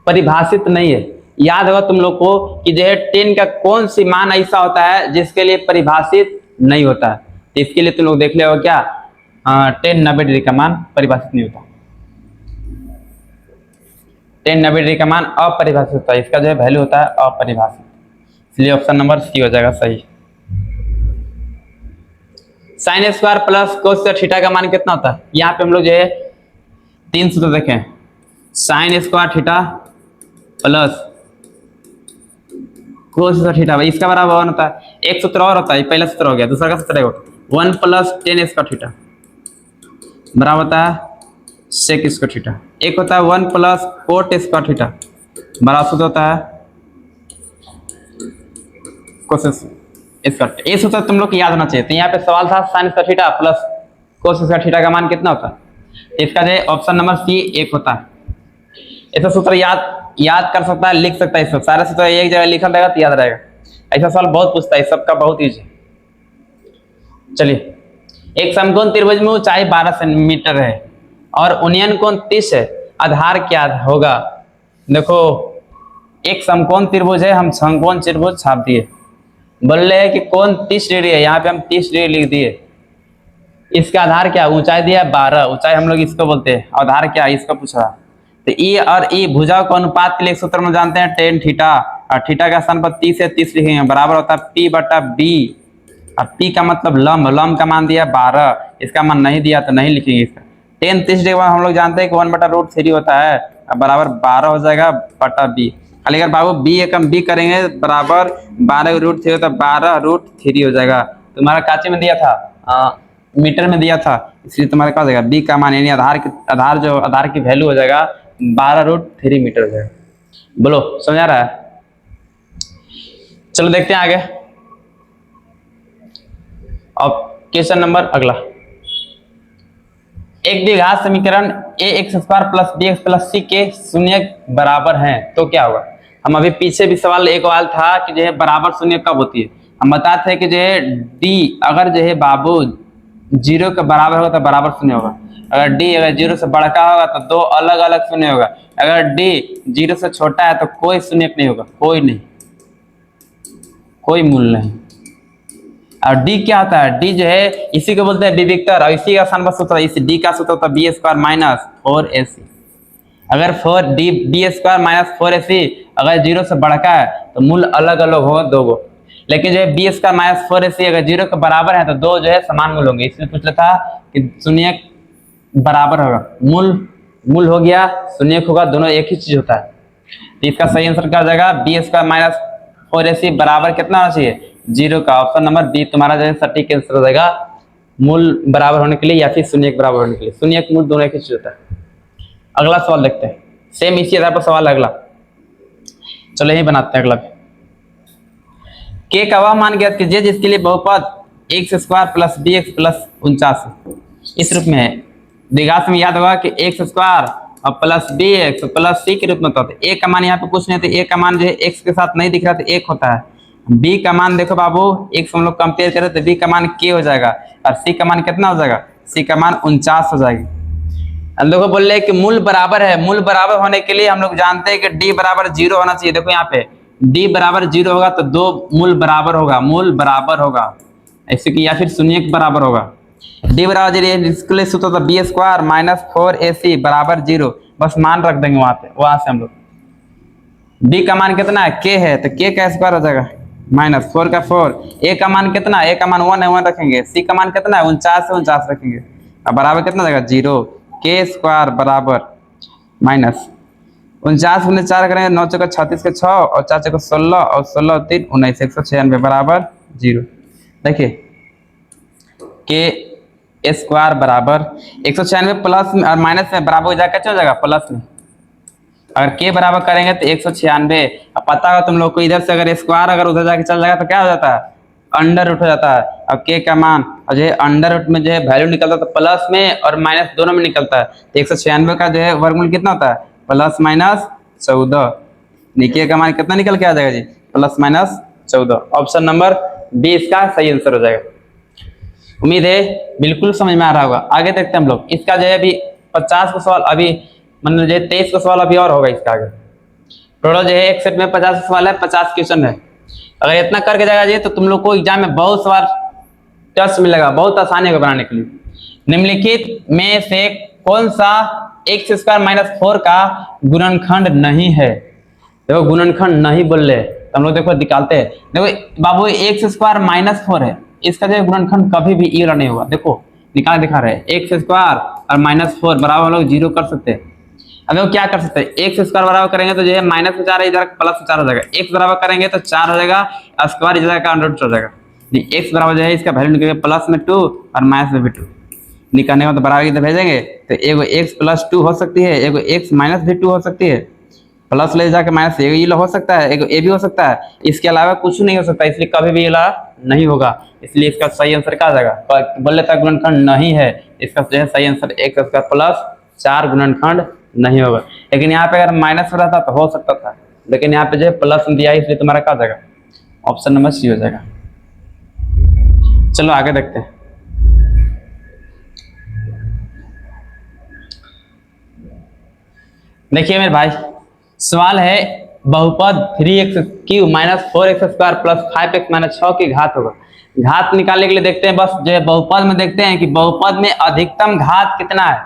परिभाषित नहीं है। याद होगा तुम लोग को कि जो है tan का कौन सी मान ऐसा होता है जिसके लिए परिभाषित नहीं होता है। तो इसके लिए तुम लोग देख ले हो क्या, tan 90 डिग्री का मान परिभाषित नहीं होता। tan 90 डिग्री का मान अपरिभाषित होता है, इसका जो है वैल्यू होता है अपरिभाषित, इसलिए ऑप्शन नंबर सी हो जाएगा सही। Sine square plus cos theta का मान कितना होता है। यहाँ पे हम लोग जो है 3 सूत्र देखें, sine square theta plus cos theta, इसका बराबर 1 होता है। एक सूत्र और होता है, पहला सूत्र हो गया, दूसरा का सूत्र है 1 प्लस tan स्क्वायर थीटा बराबर होता है सेक स्क्वायर थीटा। एक होता है 1 प्लस कोट स्क्वायर थीटा बराबर सूत्र होता है कोस स्क्वायर। ये सूत्र तुम लोग को याद होना चाहिए। तो यहाँ पे सवाल था sine square theta plus cos square theta का मान कितना होता है। इसका जो ऑप्शन नंबर सी 1 होता है। ऐसा सूत्र याद कर सकता है, लिख सकता है। इस सारे सूत्र एक जगह लिखा रहेगा तो याद रहेगा। ऐसा सवाल बहुत पूछता है, सबका बहुत ईजी। चलिए, एक समकोण त्रिभुज में ऊंचाई 12 सेंटीमीटर है और उन्नयन कोण 30 है, आधार क्या होगा। देखो एक समकोण त्रिभुज है, हम समकोण त्रिभुज छाप दिए, बोल रहे हैं कि कोण 30 डिग्री है, यहाँ पे हम 30 डिग्री लिख दिए। इसका आधार क्या, ऊंचाई दिया 12, ऊंचाई हम लोग इसको बोलते हैं, आधार क्या इसको पूछा। तो ई और ई भुजाओं को अनुपात के लिए सूत्र में जानते हैं tan थीटा, और थीटा का स्थान पर 30 है, 30 लिखेंगे, बराबर होता है P/B। और P का मतलब लंब, लंब का मान दिया 12, इसका मान नहीं दिया तो नहीं लिखेंगे इसका। tan 30 डिग्री हम लोग जानते हैं कि 1/√3 होता है, बराबर 12 हो जाएगा बटा B। खाली अगर बाबू B एकम B करेंगे बराबर 12√3 होता है, 12√3 हो जाएगा। तुम्हारा काचे में दिया था, मीटर में दिया था, इसलिए तुम्हारा क्या हो जाएगा B का मान, यानी आधार की वैल्यू हो जाएगा 12√3 मीटर हो जाएगा। बोलो समझ आ रहा है। चलो देखते हैं आगे। अब क्वेश्चन नंबर अगला, एक द्विघात समीकरण ax² + bx + c के शून्य बराबर हैं तो क्या होगा। हम अभी पीछे भी सवाल एक सवाल था कि जो है बराबर शून्य कब होती है। हम बताते हैं कि जो है d अगर जो है बाबू 0 के बराबर होगा तो बराबर शून्य होगा। अगर d अगर 0 से बढ़का होगा तो दो अलग अलग शून्य होगा। अगर d 0 से छोटा है तो कोई शून्य नहीं होगा, कोई नहीं, कोई मूल नहीं। और d क्या होता है, d जो है इसी को बोलते हैं विविक्तर, और इसी का स्थान पर सूत्र, इस d का सूत्र होता है b² - 4ac। अगर 4b² - 4ac अगर 0 से बढ़का है तो मूल अलग अलग होगा दो गो। लेकिन जो है b² - 4ac अगर 0 के बराबर है तो दो जो है समान मूल होंगे। इसलिए पूछ रहा था कि शून्य बराबर होगा, मूल मूल हो गया, शून्य होगा, दोनों एक ही चीज होता है। तो इसका सही आंसर क्या हो जाएगा, बी स्क्वायर माइनस 4ac बराबर कितना होना चाहिए, 0 का। ऑप्शन नंबर बी तुम्हारा जो है सटीक आंसर हो जाएगा, मूल बराबर होने के लिए या फिर शून्य के बराबर होने के लिए। शून्य मूल दोनों एक ही चीज होता है। अगला सवाल देखते हैं, सेम इसी आधार पर सवाल अगला। चलो यही बनाते हैं अगला। के का वह मान ज्ञात कीजिए जिसके लिए बहुपद x square plus B x plus 49 इस रूप में है। द्विघात में याद होगा कि एक्स स्क्वायर और plus B x plus C के रूप में होता है। ए का मान यहाँ पे कुछ नहीं, तो ए का मान जो है एक्स के साथ नहीं दिख रहा, तो एक होता है। बी का मान देखो बाबू, एक्स हम लोग कंपेयर करें तो बी का मान के हो जाएगा, और सी का मान कितना हो जाएगा, सी का मान 49 हो जाएगी। हम लोग बोल रहे हैं कि मूल बराबर है, मूल बराबर होने के लिए हम लोग जानते हैं कि डी बराबर 0 होना चाहिए। देखो यहाँ पे डी बराबर 0 होगा तो दो मूल बराबर होगा, मूल बराबर होगा ऐसे कि, या फिर शून्य के बराबर होगा। डी बराबर 0 इसके लिए सूत्र था बी स्क्वायर माइनस 4ac बराबर 0, बस मान रख देंगे वहां पे, वहां से हम लोग। बी का मान कितना है, के है, तो के का स्क्वायर हो जाएगा माइनस 4 का 4। ए का मान कितना है, ए का मान 1 है, 1 रखेंगे। सी का मान कितना है, 49 से 49 रखेंगे, अब बराबर कितना हो जाएगा 0। के स्क्वायर बराबर माइनस 49 गुने 4 करेंगे, 9 चौका 36 के 6 और 4 चौका 16 और 16 और 3 19, 196 बराबर 0। देखिए के स्क्वायर बराबर 196 प्लस और माइनस में बराबर हो जाएगा, क्या हो जाएगा प्लस में। अगर के बराबर करेंगे तो 196, अब पता होगा तुम लोग को, इधर से अगर स्क्वायर अगर उधर जाके चल जाएगा तो क्या हो जाता है, अंडर रूट हो जाता है। अब के का मान और जो है अंडर रूट में जो है वैल्यू निकलता है तो प्लस में और माइनस दोनों में निकलता है। तो 196 का जो है वर्गमूल कितना होता है, प्लस माइनस 14। के का मान कितना निकल के आ जाएगा जी, plus minus 14। Option number B इसका सही आंसर हो जाएगा। उम्मीद है बिल्कुल समझ में आ रहा होगा। आगे देखते हैं हम लोग, इसका जो है अभी 50 का सवाल, अभी मतलब जो 23 का सवाल अभी और होगा इसका आगे। टोटल जो है एक सेट में 50 सवाल है, 50 क्वेश्चन है। अगर इतना करके जाएगा जी तो तुम लोग को एग्जाम में बहुत सवाल टच मिलेगा, बहुत आसानी होगा बनाने के लिए। निम्नलिखित में से कौन सा एक्स स्क्वायर माइनस 4 का गुणनखंड नहीं है। देखो गुणनखंड नहीं बोल रहे तो हम लोग देखो निकालते हैं। देखो बाबू एक्स स्क्वायर माइनस 4 है, इसका जो गुणनखंड कभी भी ये नहीं होगा। देखो निकाल दिखा रहे हैं, एक्स स्क्वायर और माइनस 4 बराबर हम लोग 0 कर सकते हैं। अब वो क्या कर सकते हैं, एक्स स्क्वायर बराबर करेंगे तो जो है माइनस में 4 इधर प्लस में 4 हो जाएगा, एक्स बराबर करेंगे तो 4 हो जाएगा, स्क्वायर इधर का अंडर रूट हो जाएगा। एक्स बराबर जो है इसका वैल्यू निकलेगा प्लस में 2 और माइनस में भी 2, निकालने में तो बराबर इधर भेजेंगे तो एगो एक्स प्लस 2 हो सकती है, एगो एक्स माइनस भी 2 हो सकती है, प्लस ले जाकर माइनस ये हो सकता है, एगो ए भी हो सकता है, इसके अलावा कुछ नहीं हो सकता, इसलिए कभी भी ये नहीं होगा। इसलिए इसका सही आंसर क्या आ जाएगा, बोल लेता गुणनखंड नहीं है, इसका जो है सही आंसर एक्स स्क्वायर प्लस 4 गुणनखंड नहीं होगा। लेकिन यहाँ पे अगर माइनस हो रहा था तो हो सकता था, लेकिन यहाँ पे जो है प्लस दिया है, इसलिए तुम्हारा क्या जाएगा, ऑप्शन नंबर सी हो जाएगा। चलो आगे देखते हैं। देखिए मेरे भाई, सवाल है बहुपद 3x³ minus 4x square plus 5x minus 6 की घात होगा। घात निकालने के लिए देखते हैं, बस जो है बहुपद में देखते हैं कि बहुपद में अधिकतम घात कितना है,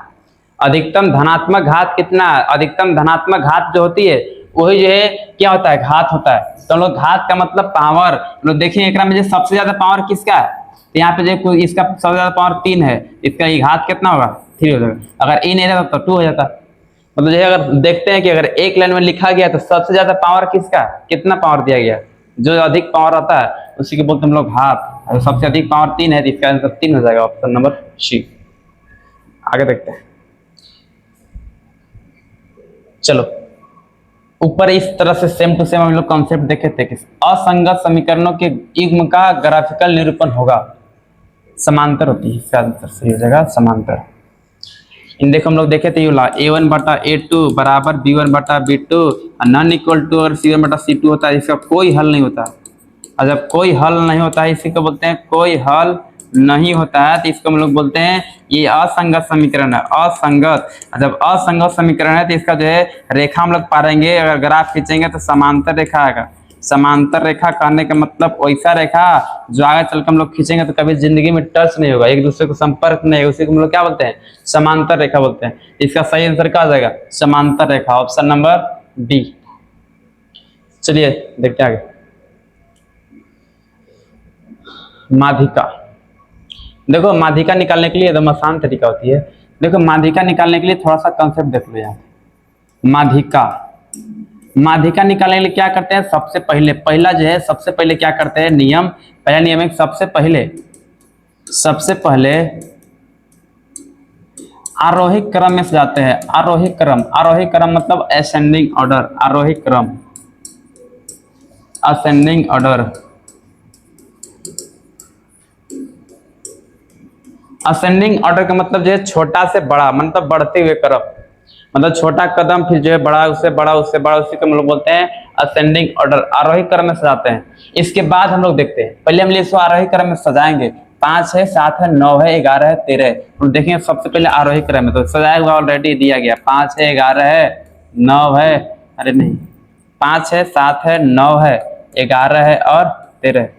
अधिकतम धनात्मक घात कितना है। अधिकतम धनात्मक घात जो होती है वही जो है क्या होता है, घात होता है। तो हम लोग घात का मतलब पावर, हम लोग देखें एक में सबसे ज्यादा पावर किसका है, तो यहाँ पे जो इसका सबसे ज्यादा पावर 3 है, इसका ये घात कितना होगा 3 हो जाएगा। अगर नहीं रहता तो 2 हो जाता। मतलब जो है अगर देखते हैं कि अगर एक लाइन में लिखा गया तो सबसे ज्यादा पावर किसका, कितना पावर दिया गया, जो अधिक पावर आता है उसी के बोलते हम लोग घात। अगर सबसे अधिक पावर 3 है तो इसका आंसर 3 हो जाएगा, ऑप्शन नंबर सी। आगे देखते हैं। चलो ऊपर इस तरह से सेम टू सेम हम लोग कॉन्सेप्ट देखे थे कि असंगत समीकरणों के युग्म का ग्राफिकल निरूपण होगा, समांतर होती है, इसका आंसर सही हो जाएगा समांतर। इन देखो हम लोग देखे थे a1 बटा a2 बराबर b1 बटा b2 नॉन इक्वल टू और c1 बटा c2 होता है, इसका कोई हल नहीं होता। और जब कोई हल नहीं होता है इसी को बोलते हैं कोई हल नहीं होता है, तो इसको हम लोग बोलते हैं ये असंगत समीकरण है, असंगत। जब असंगत समीकरण है तो इसका जो है रेखा हम लोग पाएंगे, अगर ग्राफ खींचेंगे तो समांतर रेखा आएगा। समांतर रेखा कहने का मतलब वैसा रेखा जो आगे चलकर हम लोग खींचेंगे तो कभी जिंदगी में टच नहीं होगा, एक दूसरे को संपर्क नहीं है, उसी को हम लोग क्या बोलते हैं, समांतर रेखा बोलते हैं। इसका सही आंसर क्या आ जाएगा, समांतर रेखा, ऑप्शन नंबर बी। चलिए देखते हैं आगे। माध्यिका, देखो माध्यिका निकालने के लिए एकदम आसान तरीका होती है। देखो माध्यिका निकालने के लिए थोड़ा सा कंसेप्ट देख लो यहाँ। माध्यिका, माध्यिका निकालने के लिए क्या करते हैं, सबसे पहले पहला जो है, सबसे पहले क्या करते हैं नियम, पहला नियम है सबसे पहले आरोही क्रम में सजाते हैं। आरोही क्रम, आरोही क्रम मतलब असेंडिंग ऑर्डर, आरोही क्रम, असेंडिंग ऑर्डर। असेंडिंग ऑर्डर का मतलब जो है छोटा से बड़ा, मतलब बढ़ते हुए क्रम, मतलब छोटा कदम फिर जो है बड़ा, उससे बड़ा, उससे बड़ा, उसी को हम लोग बोलते हैं असेंडिंग ऑर्डर, आरोही क्रम में सजाते हैं। इसके बाद हम लोग देखते हैं, पहले हम इसको आरोही क्रम में सजाएंगे, 5 है, 7 है, 9 है, 11 है, 13 है। तो देखेंगे सबसे पहले आरोही क्रम में तो सजाया हुआ ऑलरेडी दिया गया, 5 है, 11 है, 9 है, अरे नहीं, 5 है, 7 है, 9 है, 11 है और 13 है।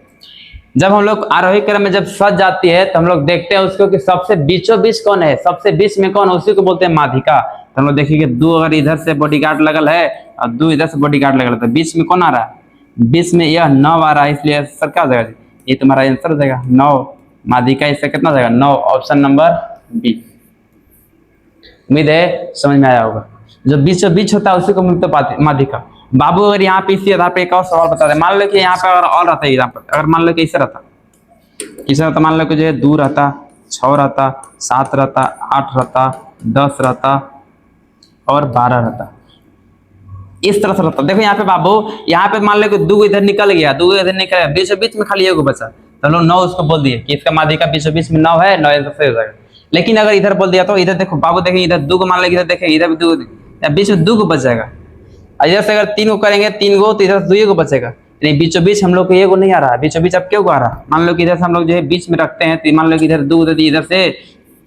जब हम लोग आरोही क्रम में जब सज जाती है तो हम लोग देखते हैं उसको कि सबसे बीचों बीच कौन है, सबसे बीच में कौन, उसी को बोलते हैं माध्यिका। तो हम लोग देखिए 2 अगर इधर से बॉडीगार्ड लगल है और 2 इधर से बॉडीगार्ड लगल है, तो बीच में कौन आ रहा है, बीच में यह 9 आ रहा है, इसलिए आंसर क्या हो जाएगा, ये तुम्हारा आंसर हो जाएगा 9, माध्यिका इससे कितना जाएगा 9, ऑप्शन नंबर बी। उम्मीद है समझ में आया होगा। जो बीचों बीच होता है उसी को मिलते माध्यिका। बाबू अगर यहाँ पे इसी आधार पे एक और सवाल बता दे, मान लो कि यहाँ पे अगर और रहता है यहाँ पर, अगर मान लो कि इसे रहता, इसे रहता, मान लो कि जो है 2 रहता, 6 रहता, 7 रहता, 8 रहता, 10 रहता और 12 रहता, इस तरह से रहता। देखो यहाँ पे बाबू, यहाँ पे मान लो कि 2 इधर निकल गया, 2 इधर निकल गया, बीचों बीच में खाली एक बचा, तो लोग 9 उसको बोल दिए कि इसका माध्यिका बीचों बीच में 9 है, 9 आंसर सही हो जाएगा। लेकिन अगर इधर बोल दिया तो इधर देखो बाबू, देखेंगे इधर 2 को मान लो, इधर देखेंगे इधर भी 2, बीच में 2 को बच जाएगा। इधर से अगर 3 को करेंगे 3 को, तो इधर से 2 को बचेगा, नहीं बीचों बीच हम लोग को ये को नहीं आ रहा, बीचों बीच अब क्यों को आ रहा, मान लो कि इधर से हम लोग जो है बीच में रखते हैं, तो मान लो कि इधर 2 देते, इधर से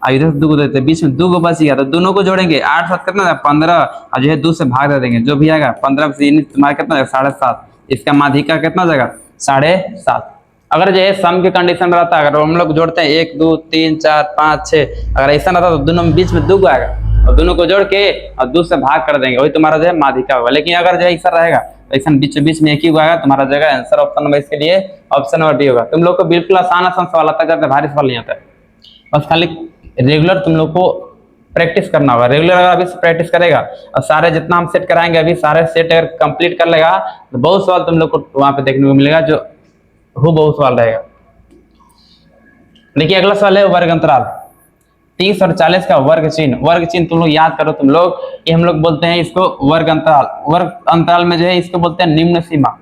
इधर 2 देते हैं, बीच में 2 को बच गया, तो दोनों को जोड़ेंगे, 8 7 कितना 15, और जो है 2 से भाग दे देंगे, जो भी आएगा 15 से तुम्हारा कितना जाएगा 7.5, इसका माध्यिका कितना जाएगा 7.5। अगर जो है सम के कंडीशन रहता है, अगर हम लोग जोड़ते हैं 1 2 3 4 5 6, अगर ऐसा रहता तो दोनों में बीच में 2 आएगा और दोनों को जोड़ के और 2 से भाग कर देंगे, वही तुम्हारा जो है माध्यिका होगा। लेकिन अगर जो है ऐसा रहेगा तो ऐसा बीच बीच में एक ही आएगा, तुम्हारा जगह आंसर ऑप्शन नंबर इसके लिए ऑप्शन नंबर डी होगा। तुम लोग को बिल्कुल आसान सवाल आता है, ज्यादा भारी सवाल नहीं आता है, बस खाली रेगुलर तुम लोग को प्रैक्टिस करना होगा। रेगुलर अगर अभी प्रैक्टिस करेगा और सारे जितना हम सेट कराएंगे अभी सारे सेट अगर कंप्लीट कर लेगा तो बहुत सवाल तुम लोग को वहां पे देखने को मिलेगा, जो हो बहुत सवाल रहेगा। देखिए अगला सवाल है वर्ग अंतराल, 30 और 40 का वर्ग चिन्ह। वर्ग चिन्ह तुम लोग याद करो, तुम लोग ये हम लोग बोलते हैं इसको वर्ग अंतराल। वर्ग अंतराल में जो है इसको बोलते हैं निम्न सीमा,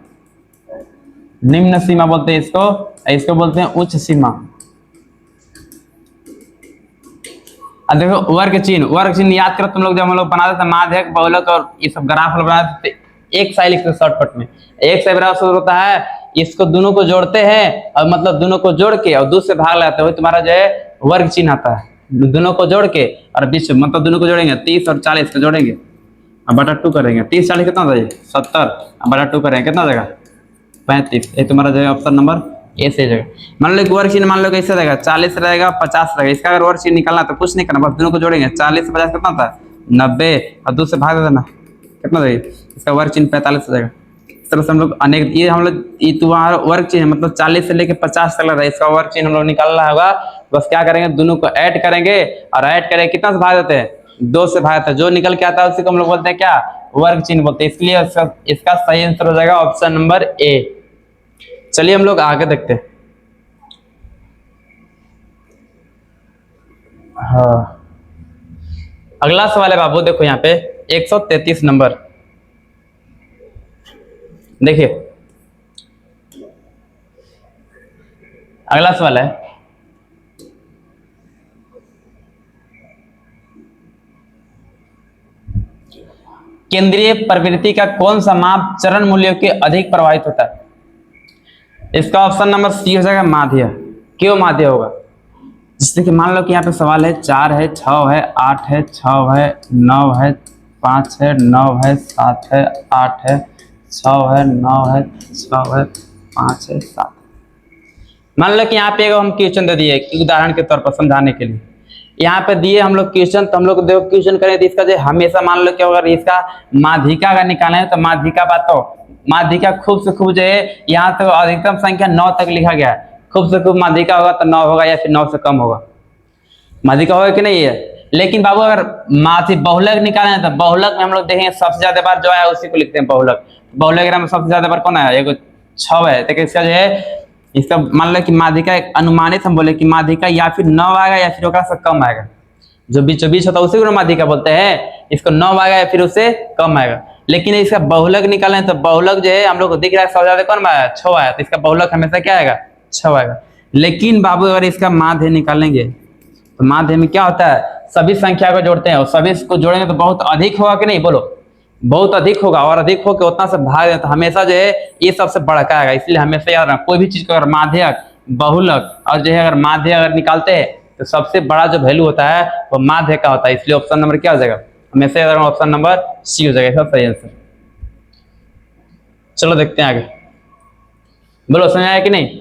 निम्न सीमा बोलते हैं इसको, इसको बोलते हैं उच्च सीमा। अब देखो वर्ग चिन्ह, वर्ग चिन्ह याद करो तुम लोग, जब हम लोग बनाते थे माध्यक बहुलक और ये सब ग्राफ बनाते थे, एक साइड लिखते शॉर्टकट में, एक साइड बराबर होता है, इसको दोनों को जोड़ते हैं और मतलब दोनों को जोड़ के और 2 से भाग लाते हैं, तुम्हारा जो है वर्ग चिन्ह आता है। दोनों को जोड़ के और बीच मतलब दोनों को जोड़ेंगे, 30 और 40 को जोड़ेंगे और बटा 2 करेंगे, 30 40 कितना जाएगा 70, बटा 2 करेंगे कितना जाएगा 35, ये तुम्हारा जो है ऑप्शन नंबर ए से जगह। मान लो वर्ग चिन्ह मान लो कैसे रहेगा, 40 रहेगा 50 रहेगा, इसका अगर वर्ग चिन्ह निकालना तो कुछ नहीं करना, बस दोनों को जोड़ेंगे, 40 से 50 कितना था 90 और 2 से भाग दे देना कितना देगा, इसका वर्ग चिन्ह 45 हो जाएगा। इस तरह से हम लोग अनेक, ये हम लोग ये तुम्हारा वर्ग चिन्ह मतलब 40 से लेकर 50 तक लग रहा है, इसका वर्ग चिन्ह हम लोग निकालना होगा। बस क्या करेंगे, दोनों को ऐड करेंगे और ऐड करेंगे कितना से भाग देते हैं 2 से भाग देते हैं, जो निकल के आता है उसी को हम लोग बोलते हैं क्या वर्ग चिन्ह बोलते हैं, इसलिए इसका सही आंसर हो जाएगा ऑप्शन नंबर ए। चलिए हम लोग आगे देखते हैं। हाँ अगला सवाल है बाबू, देखो यहाँ पे 133 नंबर, देखिए अगला सवाल है, केंद्रीय प्रवृत्ति का कौन सा माप चरण मूल्यों के अधिक प्रभावित होता है, इसका ऑप्शन नंबर सी हो जाएगा माध्य। क्यों माध्य होगा, जैसे कि मान लो कि यहाँ पे सवाल है 4 है 6 है 8 है 6 है 9 है 5 है 9 है 7 है 8 है 6 है 9 है 6 है 5 है 7। मान लो कि यहाँ पे हम क्वेश्चन दे दिए उदाहरण के तौर पर समझाने के लिए, यहाँ पे दिए हम लोग क्वेश्चन, तो हम लोग देखो क्वेश्चन करें तो इसका जो हमेशा मान लो कि अगर इसका माध्यिका का निकालना है तो माध्यिका बात तो माध्यिका खूब से खूब जो है, यहाँ तो अधिकतम संख्या 9 तक लिखा गया है, खूब से खूब माध्यिका होगा तो 9 होगा या फिर 9 से कम होगा, माध्यिका होगा कि नहीं है। लेकिन बाबू अगर माथी बहुलक निकाले तो बहुलक में हम लोग देखेंगे सबसे ज्यादा बार जो आया उसी को लिखते हैं बहुलक। बहुलक में सबसे ज्यादा बार कौन आया, एक 6 है। तो इसका जो है, इसका मान लो कि माध्यिका एक अनुमानित हम बोले कि माध्यिका या फिर 9 आएगा या फिर ओकरा से कम आएगा। जो बीचों बीच होता है उसी को माध्यिका बोलते हैं। इसको 9 आएगा या फिर उससे कम आएगा। लेकिन इसका बहुलक निकालें तो बहुलक जो है हम लोग को दिख रहा है सबसे ज्यादा कौन आया, 6 आया। तो इसका बहुलक हमेशा क्या आएगा, 6 आएगा। लेकिन बाबू अगर इसका माध्य निकालेंगे तो माध्य में क्या होता है, सभी संख्या को जोड़ते हैं और सभी को जोड़ेंगे तो बहुत अधिक होगा कि नहीं, बोलो बहुत अधिक होगा। और अधिक होकर उतना से भाग दें तो हमेशा जो है ये सबसे बड़का आएगा। इसलिए हमेशा याद रखना, कोई भी चीज को अगर माध्यक बहुलक और जो है अगर माध्य अगर निकालते हैं तो सबसे बड़ा जो वैल्यू होता है वो माध्य का होता है। इसलिए ऑप्शन नंबर क्या हो जाएगा, हमेशा याद रखना ऑप्शन नंबर सी हो जाएगा, सब सही आंसर। चलो देखते हैं आगे, बोलो समझ आया कि नहीं।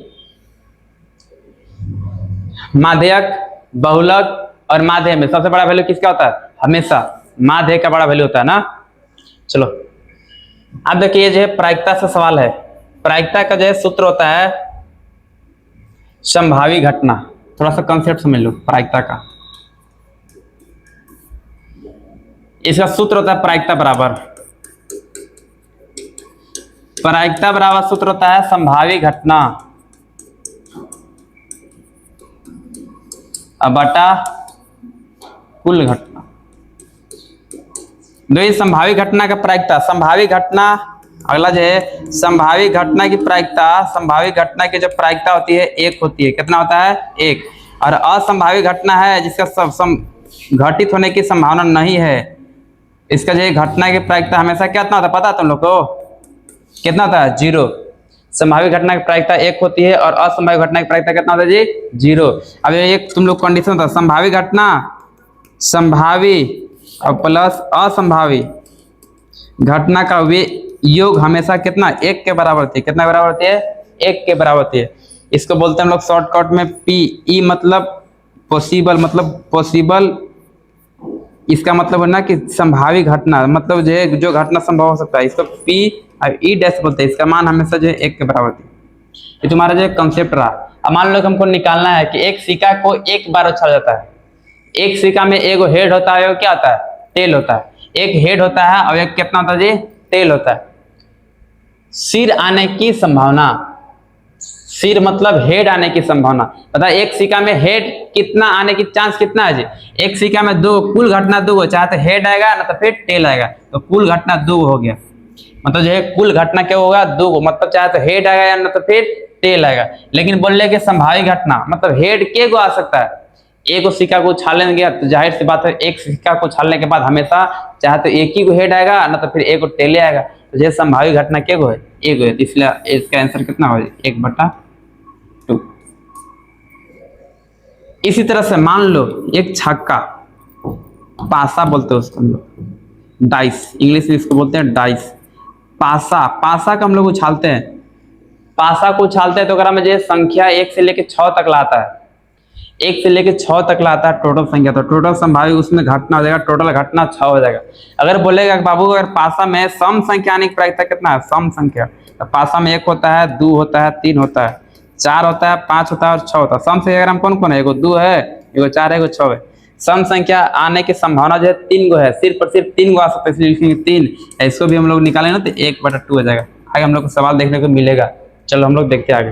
माध्यक, बहुलक और माध्य में सबसे बड़ा वैल्यू किसका होता है, हमेशा माध्य का बड़ा वैल्यू होता है ना। चलो अब देखिए, ये जो है प्रायिकता से सवाल है। प्रायिकता का जो है सूत्र होता है संभावी घटना। थोड़ा सा कंसेप्ट समझ लो प्रायिकता का। इसका सूत्र होता है प्रायिकता बराबर सूत्र होता है संभावी घटना बटा कुल घटना। दो संभावी घटना का प्रायिकता, संभावी घटना अगला जो है संभावी घटना की प्रायिकता। संभावी घटना की जो प्रायिकता होती है 1 होती है। कितना होता है, 1। और असंभावी घटना है जिसका घटित होने की संभावना नहीं है, इसका जो घटना की प्रायिकता हमेशा कितना होता है पता है तुम लोग को, कितना होता है, 0। संभावी घटना की प्रायिकता 1 होती है और असंभावी घटना की प्रायिकता कितना होता है जी, 0। अब एक तुम लोग कंडीशन होता है, संभावी घटना संभावी और प्लस असंभावी घटना का वे योग हमेशा कितना, 1 के बराबर होती है। कितना बराबर होती है, 1 के बराबर होती है। इसको बोलते हैं हम लोग शॉर्टकट में PE, मतलब पॉसिबल, मतलब पॉसिबल। इसका मतलब है ना कि संभावी घटना, मतलब जो घटना संभव हो सकता है, इसको P और E डैश बोलते हैं। इसका मान हमेशा जो है 1 के बराबर होती है। ये तुम्हारा जो कंसेप्ट रहा। अब मान लो कि हमको निकालना है कि एक सिक्का को एक बार उछाला जाता है। एक सिक्का में एक हेड होता है और क्या होता है, टेल होता है। एक हेड होता है और एक कितना होता है जी, टेल होता है। सिर आने की संभावना, सिर मतलब हेड आने की संभावना पता है। एक सिक्का में हेड कितना आने की चांस कितना है जी, एक सिक्का में 2, कुल घटना 2 चाहे तो हेड आएगा ना तो फिर टेल आएगा। तो कुल घटना 2 हो गया, मतलब जो है कुल घटना क्या होगा, 2, मतलब चाहे तो हेड आएगा या ना तो फिर टेल आएगा। लेकिन बोलने के संभावित घटना मतलब हेड के को आ सकता है। एक सिक्का को उछालेंगे तो जाहिर सी बात है एक सिक्का को उछालने के बाद हमेशा चाहे तो एक ही को हेड आएगा ना तो फिर एक को टेले आएगा। तो ये संभावित घटना क्या है, एक है। इसलिए इसका आंसर कितना हो, 1/2। इसी तरह से मान लो एक छक्का, पासा बोलते हैं उसको हम लोग, डाइस, इंग्लिश में इसको बोलते हैं डाइस। पासा का हम लोग उछालते हैं। पासा को उछालते हैं तो अगर हमें जो संख्या 1 से लेकर 6 तक लाता है, 1 से लेकर 6 तक लाता है टोटल संख्या, तो टोटल संभावित उसमें घटना हो जाएगा, टोटल घटना 6 हो जाएगा। अगर बोलेगा बाबू अगर पासा में सम संख्या आने की प्रायिकता कितना है, सम संख्या, तो पासा में 1 होता है, 2 होता है, 3 होता है, 4 होता है, 5 होता है और 6 होता है। सम संख्या अगर कौन कौन है, 1 2 है, 1 4 है, 1 6 है। सम संख्या आने की संभावना जो है 3 गो है, सिर्फ और सिर्फ 3 गो आ सकता है, इसलिए लिखेंगे 3। इसको भी हम लोग निकालेंगे ना तो 1/2 हो जाएगा। आगे हम लोग को सवाल देखने को मिलेगा। चलो हम लोग देखते हैं आगे,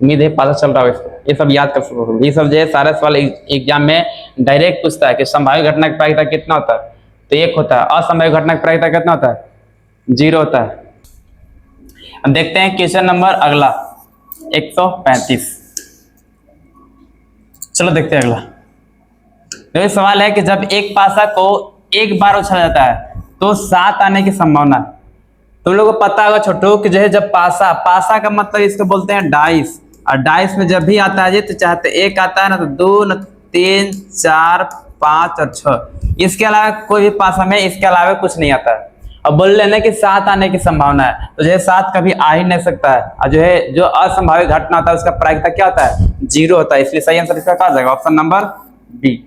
उम्मीद है पता चल रहा है इसको, ये सब याद कर सको। ये सब जो है सारे सवाल एग्जाम में डायरेक्ट पूछता है कि संभावित घटना की प्रायिकता कितना होता है, तो 1 होता है। असंभावित घटना की प्रायिकता कितना होता है, 0 होता है। अब देखते हैं क्वेश्चन नंबर अगला 135। चलो देखते हैं अगला। तो ये सवाल है कि जब एक पासा को एक बार उछाला जाता है तो 7 आने की संभावना है। तुम लोगों को पता होगा छोटू कि जो है जब पासा का मतलब इसको बोलते हैं डाइस, और डाइस में जब भी आता है तो चाहते 1 आता है ना तो 2 ना 3 4 5 और 6, इसके अलावा कोई भी पासा में इसके अलावा कुछ नहीं आता है। अब बोल लेना कि 7 आने की संभावना है, तो जो है 7 कभी आ ही नहीं सकता है। और जो है जो असंभावित घटना होता है उसका प्रायिकता क्या होता है, 0 होता है। इसलिए सही आंसर इसका क्या हो जाएगा, ऑप्शन नंबर बी,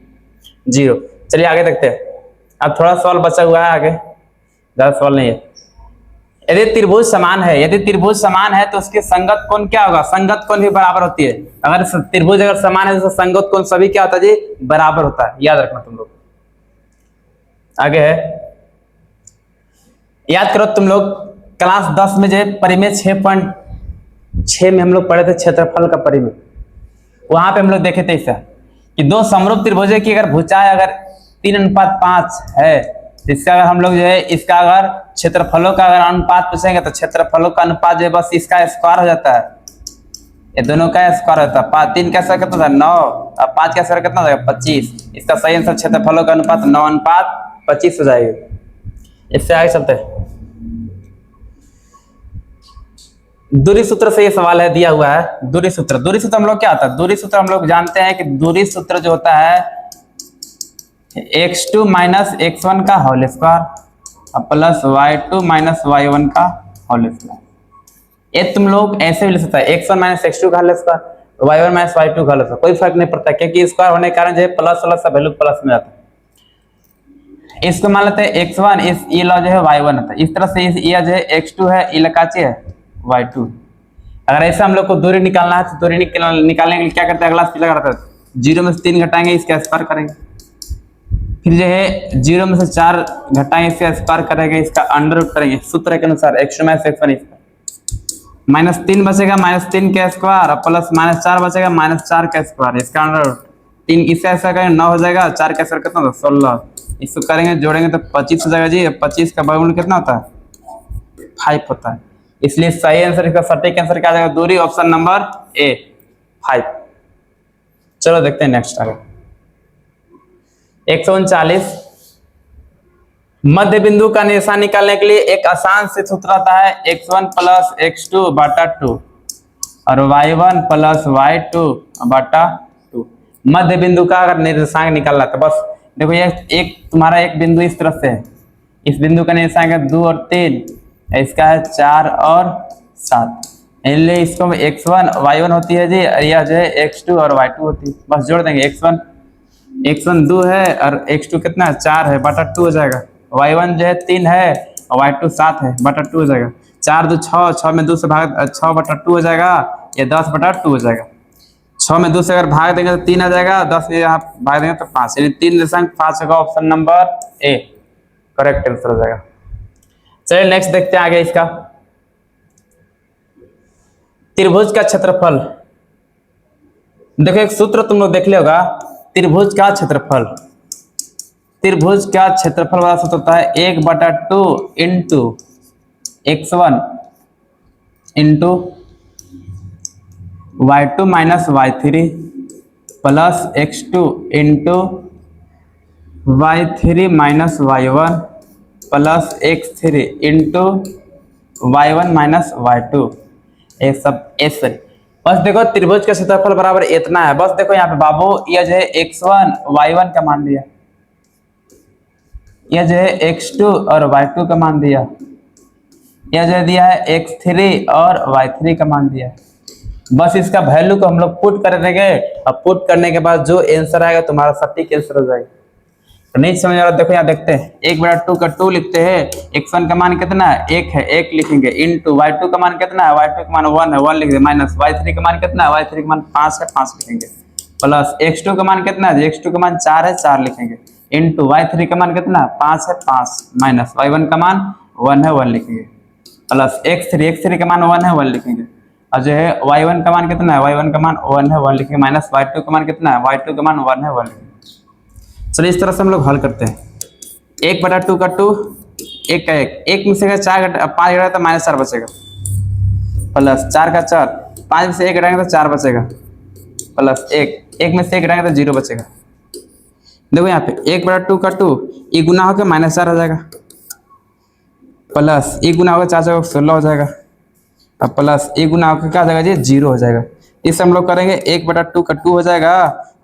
0। चलिए आगे देखते हैं। अब थोड़ा सवाल बचा हुआ है, आगे ज्यादा सवाल नहीं है। यदि त्रिभुज समान है, यदि त्रिभुज समान है तो उसके संगत कोण क्या होगा, संगत कोण भी बराबर होती है। अगर त्रिभुज अगर समान है तो संगत कोण सभी क्या होता है जी, बराबर होता है, याद रखना तुम लोग। आगे है, याद करो तुम लोग क्लास 10 में जो परिमेय 6.6 में हम लोग पढ़े थे क्षेत्रफल का परिमेय, वहां पे हम लोग देखे थे ऐसा कि दो समरूप त्रिभुज की अगर भुजाएं अगर 3:5 है, इसका अगर हम लोग जो है इसका अगर क्षेत्रफलों का अगर अनुपात पूछेंगे तो क्षेत्रफलों का अनुपात जो है बस इसका स्क्वायर हो जाता है, ये दोनों का स्क्वायर होता है। 3 का स्क्वायर कितना था 9 और 5 का स्क्वायर कितना हो जाएगा 25। इसका सही आंसर क्षेत्रफलों का अनुपात 9:25 हो जाएगी। इससे आगे चलते हैं, दूरी सूत्र से ये सवाल है दिया हुआ है। दूरी सूत्र, दूरी सूत्र हम लोग क्या होता है, दूरी सूत्र हम लोग जानते हैं कि दूरी सूत्र जो होता है x2 माइनस x1 का whole square plus y2 minus y1 का होल स्क्वायर। ये तुम लोग ऐसे भी लिख सकते हैं x1 माइनस x2 का whole square, y1 minus y2 का होल स्क्वायर, कोई फर्क नहीं पड़ता क्योंकि स्क्वायर होने के कारण जो है प्लस प्लस का वैल्यू प्लस में जाता है। इसको मान लेते हैं x1, इस ये लो जो है y1 होता है, इस तरह से ये जो है x2 है, ये लकाची है y2। अगर ऐसा हम लोग को दूरी निकालना है तो दूरी निकालने के लिए क्या करते हैं, अगला सीधा करते हैं 0 में से 3 घटाएंगे, इसका स्क्वायर करेंगे, फिर जो है 0 में से 4 घटाएंगे, इसका स्क्वायर करेंगे, इसका अंडर रूट करेंगे सूत्र के अनुसार x2 माइनस x1, इसका -3 बचेगा -3 का स्क्वायर प्लस -4 बचेगा -4 का स्क्वायर, इसका अंडर रूट 3, इसका ऐसा करेंगे 9 हो जाएगा, 4 का स्क्वायर कितना होता है 16, इसको करेंगे जोड़ेंगे तो 25 हो जाएगा जी। 25 का वर्गमूल कितना होता है 5 होता है, इसलिए सही आंसर इसका सटीक आंसर क्या आ जाएगा, दूरी ऑप्शन नंबर ए 5। चलो देखते हैं नेक्स्ट आगे। 139, मध्य बिंदु का निशान निकालने के लिए एक आसान से सूत्र आता है x1 प्लस x2 बटा 2 और y1 प्लस y2 बटा 2। मध्य बिंदु का अगर निर्देशांक निकालना तो बस देखो ये एक तुम्हारा एक बिंदु इस तरफ से है, इस बिंदु का निर्देशांक है 2 और 3, इसका है 4 और 7, इसलिए इसको x1 y1 होती है जी, यह जो है x2 और y2 होती है, बस जोड़ देंगे x1 2 है और x2 कितना है 4 है बटा 2 हो जाएगा, y1 जो है 3 है और y2 7 है बटा 2 हो जाएगा, 4 2 6, 6 में 2 से भाग 6 बटा 2 हो जाएगा, ये 10 बटा 2 हो जाएगा। 6 में 2 से अगर भाग देंगे तो 3 आ जाएगा, 10 से यहाँ भाग देंगे तो 5, यानी 3 निर्देशांक 5 होगा, option number A correct answer हो जाएगा। चलिए नेक्स्ट देखते हैं आगे इसका, त्रिभुज का क्षेत्रफल। देखो एक सूत्र तुम लोग देख लिया होगा, त्रिभुज का क्षेत्रफल, त्रिभुज का क्षेत्रफल वाला सूत्र होता है 1/2 into x1 into y2 minus y3 plus x2 into y3 minus y1 plus x3 into y1 minus y2, ये सब ऐसे। बस देखो त्रिभुज का क्षेत्रफल बराबर इतना है, बस देखो यहाँ पे बाबू यह जो है x1 y1 का मान दिया, यह जो है x2 और y2 का मान दिया, यह जो दिया है x3 और y3 का मान दिया। बस इसका वैल्यू को हम लोग पुट कर देंगे और पुट करने के बाद जो आंसर आएगा तुम्हारा सटीक आंसर हो जाएगा। तो नहीं समझ आ रहा, देखो यहाँ देखते हैं 1/2 का 2 लिखते हैं, x1 का मान कितना है 1 है 1 लिखेंगे, इंटू y2 का मान कितना है y2 का मान 1 है 1 लिखेंगे, माइनस y3 का मान कितना है y3 का मान 5 है 5 लिखेंगे, प्लस x2 का मान कितना है x2 का मान 4 है 4 लिखेंगे, इंटू y3 का मान कितना है 5 है 5, माइनस y1 का मान 1 है 1 लिखेंगे, प्लस x3 का मान 1 है 1 लिखेंगे, और जो है y1 का मान कितना है y1 का मान 1 है 1 लिखेंगे, माइनस y2 का मान कितना है y2 का मान 1 है 1 लिखेंगे। चलिए इस तरह से हम लोग हल करते हैं। 1/2 का 2, 1 का 1 में से 4 5 घटाएगा तो -4 बचेगा, प्लस 4 का 4, 5 में से 1 घटाएंगे तो 4 बचेगा, प्लस 1 में से 1 घटाएंगे तो 0 बचेगा। देखो यहाँ पे 1/2 का 2, ये गुना होकर -4 हो जाएगा, प्लस ये गुना होकर 4 जगह 16 हो जाएगा, अब प्लस ये गुना होकर क्या हो जाएगा जी 0 हो जाएगा। इसे हम लोग करेंगे 1/2 का 2 हो जाएगा,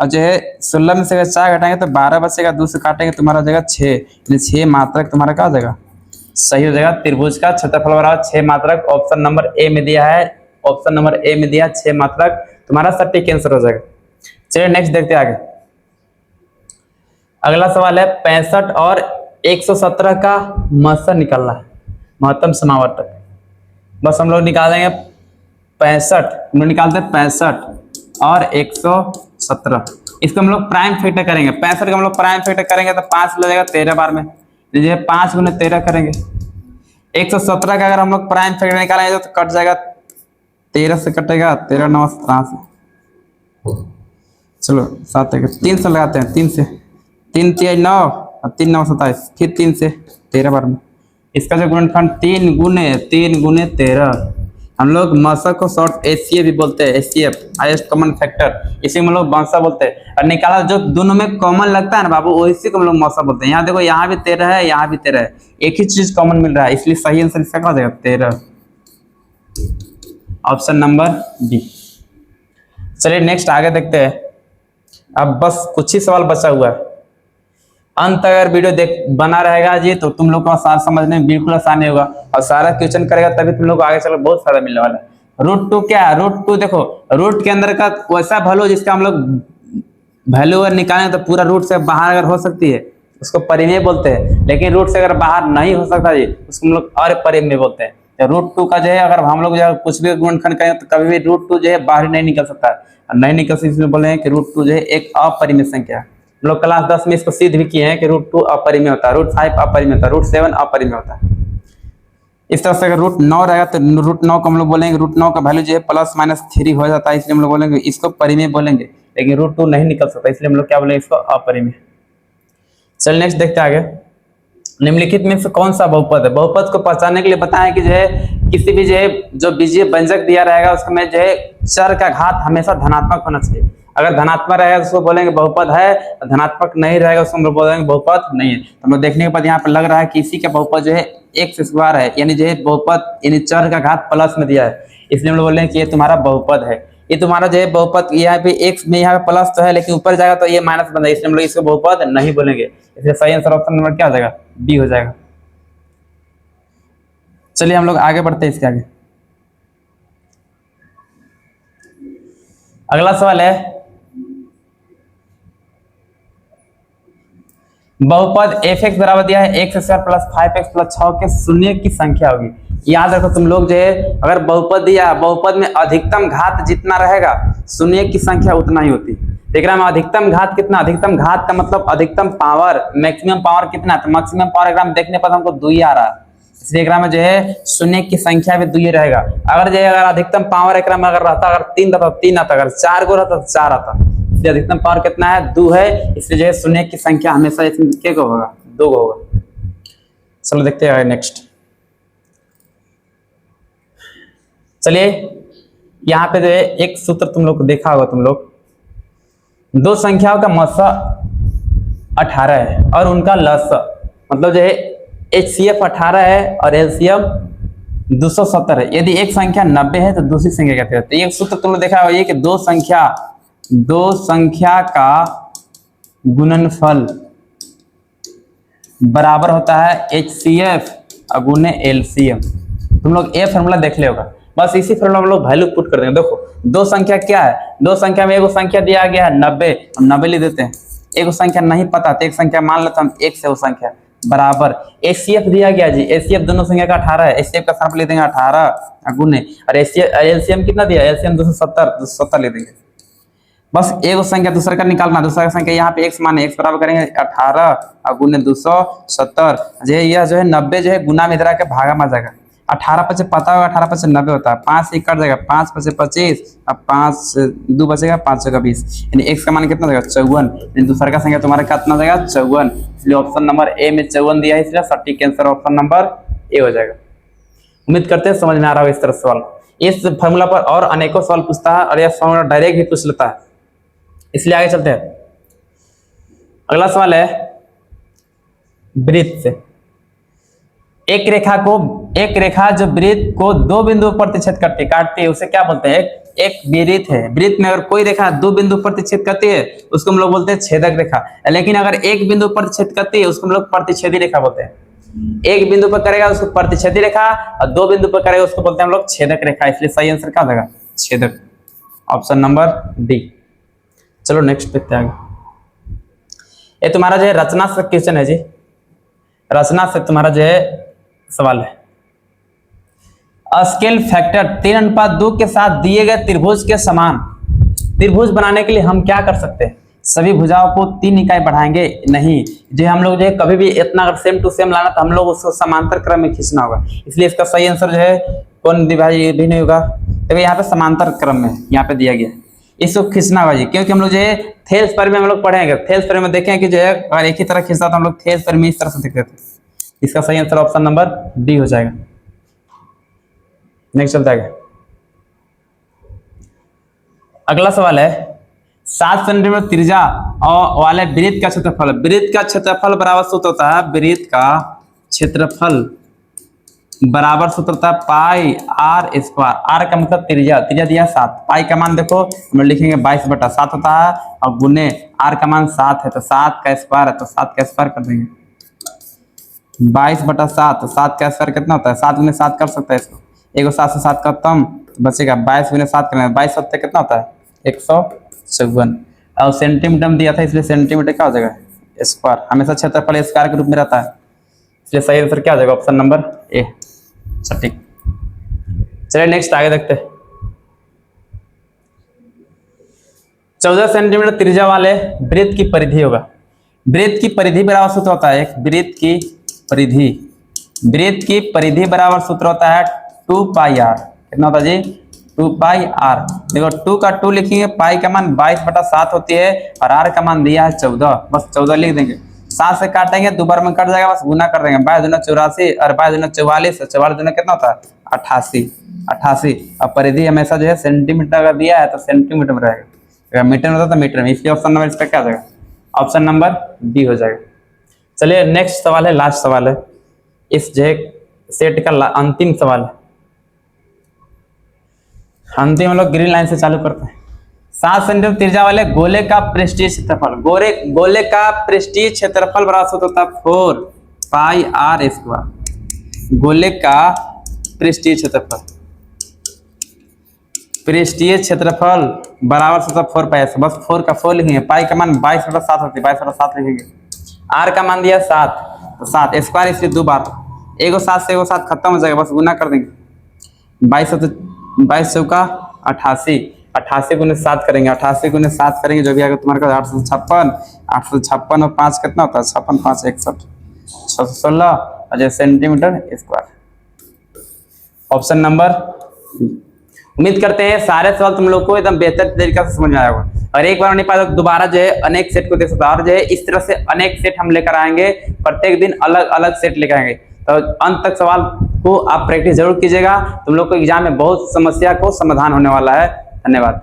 और जो है 16 में से 4 घटाएंगे तो 12 बचेगा, 2 से काटेंगे तुम्हारा हो जाएगा 6, 6 मात्रक तुम्हारा क्या हो जाएगा सही हो जाएगा। त्रिभुज का क्षेत्रफल बराबर 6 मात्रक, ऑप्शन नंबर ए में दिया है, ऑप्शन नंबर ए में दिया 6 मात्रक, तुम्हारा सटीक आंसर हो जाएगा। चलिए नेक्स्ट देखते हैं आगे। अगला सवाल है 65 और 117 का मध्य निकालना है। महत्तम समावर्तक। बस हम लोग निकालेंगे 65, हम लोग निकालते हैं 65 और 117। इसको हम लोग प्राइम फैक्टर करेंगे। 65 का हम लोग प्राइम फैक्टर करेंगे तो 5 ले जाएगा 13 बार में, लीजिए 5 गुने 13 करेंगे। 117 का अगर हम लोग प्राइम फैक्टर निकालेंगे तो कट जाएगा, 13 से कटेगा, 13 9 17 से, चलो 7 3 से लगाते हैं, 3 से 3 3 9 और 3 9 27, फिर 3 से 13 बार में। इसका जो गुणनखंड 3 गुने 13, हम लोग मसा को शॉर्ट एचसीएफ भी बोलते हैं, एचसीएफ हाईएस्ट कॉमन फैक्टर, इसी में हम लोग मसा बोलते हैं। और निकाला जो दोनों में कॉमन लगता है ना बाबू, इसी को हम लोग मसा बोलते हैं। यहाँ देखो, यहाँ भी 13 है, यहाँ भी 13 है, एक ही चीज कॉमन मिल रहा है, इसलिए सही आंसर इसका क्या हो जाएगा 13, ऑप्शन नंबर बी। चलिए नेक्स्ट आगे देखते हैं। अब बस कुछ ही सवाल बचा हुआ है। अंत अगर वीडियो देख बना रहेगा जी तो तुम लोग को सारा समझने में बिल्कुल आसानी होगा, और सारा क्वेश्चन करेगा तभी तुम लोग को आगे चलो बहुत फायदा मिलने वाला है। रूट 2 क्या है? रूट 2 देखो, रूट के अंदर का वैसा वैल्यू जिसका हम लोग वैल्यू अगर निकालें तो पूरा रूट से बाहर अगर हो सकती है उसको परिमेय बोलते हैं, लेकिन रूट से अगर बाहर नहीं हो सकता जी उसको हम लोग और परिमेय बोलते हैं। तो रूट 2 का जो है अगर हम लोग जो कुछ भी गुणनखंड करें तो कभी भी रूट 2 जो है बाहर नहीं निकल सकता है, और नहीं निकल सकता इसलिए बोले हैं कि रूट 2 जो है एक अपरिमेय संख्या है। हम लोग क्लास 10 में इसको सिद्ध भी किए हैं कि रूट 2 अपरिमेय होता है, रूट 5 अपरिमेय होता है, रूट 7 अपरिमेय होता है। इस तरह से अगर रूट 9 रहेगा तो रूट 9 को हम लोग बोलेंगे, रूट 9 का वैल्यू जो है +-3 हो जाता है, इसलिए हम लोग बोलेंगे इसको परिमेय बोलेंगे। लेकिन रूट 2 नहीं निकल सकता, इसलिए हम लोग क्या बोलेंगे, इसको अपरिमेय। चल नेक्स्ट देखते हैं आगे। निम्नलिखित में से कौन सा बहुपद है? बहुपद को पहचानने के लिए बताएं कि जो है किसी भी जो है जो बीजीय व्यंजक दिया रहेगा उसमें जो है चर का घात हमेशा धनात्मक होना चाहिए। अगर धनात्मक रहेगा तो उसको बोलेंगे बहुपद है, धनात्मक नहीं रहेगा उसको हम लोग बोलेंगे बहुपद नहीं है। तो हम लोग देखने के बाद यहाँ पर लग रहा है कि इसी का बहुपद जो है x स्क्वायर है, यानी जो है बहुपद यानी चर का घात प्लस में दिया है, इसलिए हम लोग बोल रहे हैं कि ये तुम्हारा बहुपद है। ये तुम्हारा जो है बहुपद यहाँ पे x में यहाँ पे प्लस तो है लेकिन ऊपर जाएगा तो ये माइनस बन जाएगा, इसलिए हम लोग इसको बहुपद नहीं बोलेंगे। इसलिए सही आंसर ऑप्शन नंबर क्या हो जाएगा? बी हो जाएगा। चलिए हम लोग आगे बढ़ते हैं इसके आगे। अगला सवाल है, बहुपद f(x) बराबर दिया है x² + 5x + 6 के शून्य की संख्या होगी। याद रखो तुम लोग जो है अगर बहुपद दिया, बहुपद में अधिकतम घात जितना रहेगा शून्य की संख्या उतना ही होती। देख रहा है अधिकतम घात कितना? अधिकतम घात का मतलब अधिकतम पावर, मैक्सिमम पावर कितना? तो मैक्सिमम पावर एग्राम देखने पर हमको 2 ही आ रहा है, इसलिए एग्राम में जो है शून्य की संख्या भी 2 ही रहेगा। अगर जो है अगर अधिकतम पावर एग्राम में अगर रहता, अगर 3 रहता 3 आता, अगर 4 को रहता तो 4 आता, इसलिए अधिकतम पावर कितना है? 2 है, इसलिए जो है शून्य की संख्या हमेशा इसमें क्या होगा? 2 होगा। चलो देखते हैं नेक्स्ट। चलिए यहाँ पे जो है एक सूत्र तुम लोग को देखा होगा, तुम लोग दो संख्याओं का मसा 18 है और उनका लसा, मतलब जो है HCF 18 है और LCM 270 है। यदि एक संख्या 90 है तो दूसरी संख्या क्या है? तो एक सूत्र तुम लोग देखा होगा, ये कि दो संख्या का गुणनफल बराबर होता है HCF गुने LCM। तुम लोग ये फॉर्मूला देख ले होगा, बस इसी फॉर्मूला में लोग वैल्यू पुट कर देंगे। देखो दो संख्या क्या है? दो संख्या में एगो संख्या दिया गया है 90, हम 90 लिख देते हैं। एगो संख्या नहीं पता तो एक संख्या मान लेते हम, एक से वो संख्या बराबर HCF दिया गया जी, HCF दोनों संख्या का 18 है, HCF का साफ लिख देंगे 18 गुने, और LCM कितना दिया? LCM 270 लिख देंगे। बस एगो संख्या दूसरा का निकालना, दूसरा संख्या यहाँ पे x माने x बराबर करेंगे 18 गुने 270, यह जो है 90 जो है गुना में इधर आके भागा में जाएगा। 18 पचे पता होगा, 18 पचे 90 होता है, 5 से कट जाएगा, 5 पचे 25, अब 5 से 2 बचेगा, 5 से 20, यानी x का मान कितना जाएगा? 54। दूसरा का संख्या तुम्हारा कितना जाएगा? 54, इसलिए ऑप्शन नंबर ए में 54 दिया है, इसलिए सटीक आंसर ऑप्शन नंबर ए हो जाएगा। उम्मीद करते हैं समझ में आ रहा होगा इस तरह सवाल। इस फॉर्मूला पर और अनेकों सवाल पूछता है और यह फॉर्मूला डायरेक्ट भी पूछ लेता है, इसलिए आगे चलते हैं। अगला सवाल है वृत्त से। एक रेखा जो वृत्त को दो बिंदु पर प्रतिच्छेद काटती है उसे क्या बोलते हैं? एक वृत्त है। वृत्त में अगर कोई रेखा दो बिंदु पर प्रतिच्छेद करती है उसको हम लोग बोलते हैं छेदक रेखा, लेकिन अगर एक बिंदु पर प्रतिच्छेद करती है उसको हम लोग प्रतिच्छेदी रेखा बोलते हैं। एक बिंदु पर करेगा उसको प्रतिच्छेदी रेखा, और दो बिंदु पर करेगा उसको बोलते हैं हम लोग छेदक रेखा, इसलिए सही आंसर क्या होगा? छेदक, ऑप्शन नंबर डी। चलो नेक्स्ट देखते हैं आगे। ये तुम्हारा जो है रचना से क्वेश्चन है जी, रचना से तुम्हारा जो है सवाल है। स्केल फैक्टर 3:2 के साथ दिए गए त्रिभुज के समान। त्रिभुज बनाने के लिए हम क्या कर सकते हैं, सभी भुजाओं को 3 इकाई बढ़ाएंगे नहीं, जो हम लोग जो है कभी भी इतना अगर सेम टू सेम लाना तो हम लोग उसको समांतर क्रम में खींचना होगा, इसलिए इसका सही आंसर जो है कौन विभाजित भी नहीं होगा, तो यहाँ पे समांतर क्रम में यहाँ पे दिया गया है, इसको खींचना होगा जी, क्योंकि हम लोग जो है थेल्स पर में हम लोग पढ़ेंगे, थेल्स पर में देखें कि जो है अगर एक ही तरह खींचता तो हम लोग थेल्स पर में इस तरह से देखते थे। इसका सही आंसर ऑप्शन नंबर डी हो जाएगा। नेक्स्ट चलता है, अगला सवाल है 7 सेंटीमीटर त्रिज्या और वाले वृत्त का क्षेत्रफल। वृत्त का क्षेत्रफल बराबर सूत्र होता है, वृत्त का क्षेत्रफल बराबर सूत्र होता है पाई आर स्क्वायर। आर का मतलब त्रिज्या, त्रिज्या दिया 7, पाई का मान देखो हम लिखेंगे 22/7 होता है, और गुने आर का मान 7 है तो 7 का स्क्वायर है तो 7 का स्क्वायर कर देंगे। 22/7, 7 का स्क्वायर कितना होता है, 7 गुने 7 कर सकता है इसको, एगो 7 से 7 खत्म तो बचेगा 22 गुने 7 करेंगे, 22 7 कितना होता है 154, और सेंटीमीटर में दिया था इसलिए सेंटीमीटर क्या हो जाएगा स्क्वायर, हमेशा क्षेत्रफल स्क्वायर के रूप में रहता है, इसलिए सही आंसर क्या हो जाएगा ऑप्शन नंबर ए सटीक। चलिए नेक्स्ट आगे देखते हैं। 14 सेंटीमीटर त्रिज्या वाले वृत्त की परिधि होगा। वृत्त की परिधि बराबर सूत्र होता है, एक वृत्त की परिधि, वृत्त की परिधि बराबर सूत्र होता है 2 पाई आर। कितना होता है जी 2 पाई आर। देखो 2 का 2 लिखेंगे, पाई का मान 22/7 होती है और आर का मान दिया है 14, बस 14 लिख देंगे। 7 से काटेंगे 2 बार में कट जाएगा, बस गुना कर देंगे, 22 दूना 84 और 22 दूना 44, 44 दूना कितना होता है 88। अब परिधि हमेशा जो है सेंटीमीटर अगर दिया है तो सेंटीमीटर में रहेगा, अगर मीटर में होता तो मीटर में, इसलिए ऑप्शन नंबर इसका क्या हो जाएगा ऑप्शन नंबर बी हो जाएगा। चलिए नेक्स्ट सवाल है, लास्ट सवाल है इस जो सेट का अंतिम सवाल है। अंतिम हम लोग ग्रीन लाइन से चालू करते हैं। 7 सेंटीमीटर त्रिज्या वाले गोले का पृष्ठीय क्षेत्रफल, गोले का पृष्ठीय क्षेत्रफल बराबर सूत्र होता है 4 पाई आर स्क्वायर। गोले का पृष्ठीय क्षेत्रफल, पृष्ठीय क्षेत्रफल बराबर सूत्र 4 पाई, बस 4 का 4 लिखेंगे, पाई का मान 22/7 होती है, 22/7 लिखेंगे, आर का मान दिया 7 तो 7 स्क्वायर, इसलिए 2 बार, एगो 7 से एगो 7 खत्म हो जाएगा, बस गुना कर देंगे, 22 चौका 88, 88 गुने 7 करेंगे, 88 गुने 7 करेंगे जो भी आएगा तुम्हारे पास 856, 856 और 5 कितना होता है 56, 5 61, 616 और जो centimetre square, option number B. उम्मीद करते हैं सारे सवाल तुम लोग को एकदम बेहतर तरीके से समझ में आया होगा, और एक बार नहीं पाया तो दोबारा जो है अनेक सेट को देख सकते हो, और जो है इस तरह से अनेक सेट हम लेकर आएंगे, प्रत्येक दिन अलग अलग सेट लेकर आएंगे, तो अंत तक सवाल को आप प्रैक्टिस जरूर कीजिएगा, तुम लोग को एग्जाम में बहुत समस्या को समाधान होने वाला है। धन्यवाद।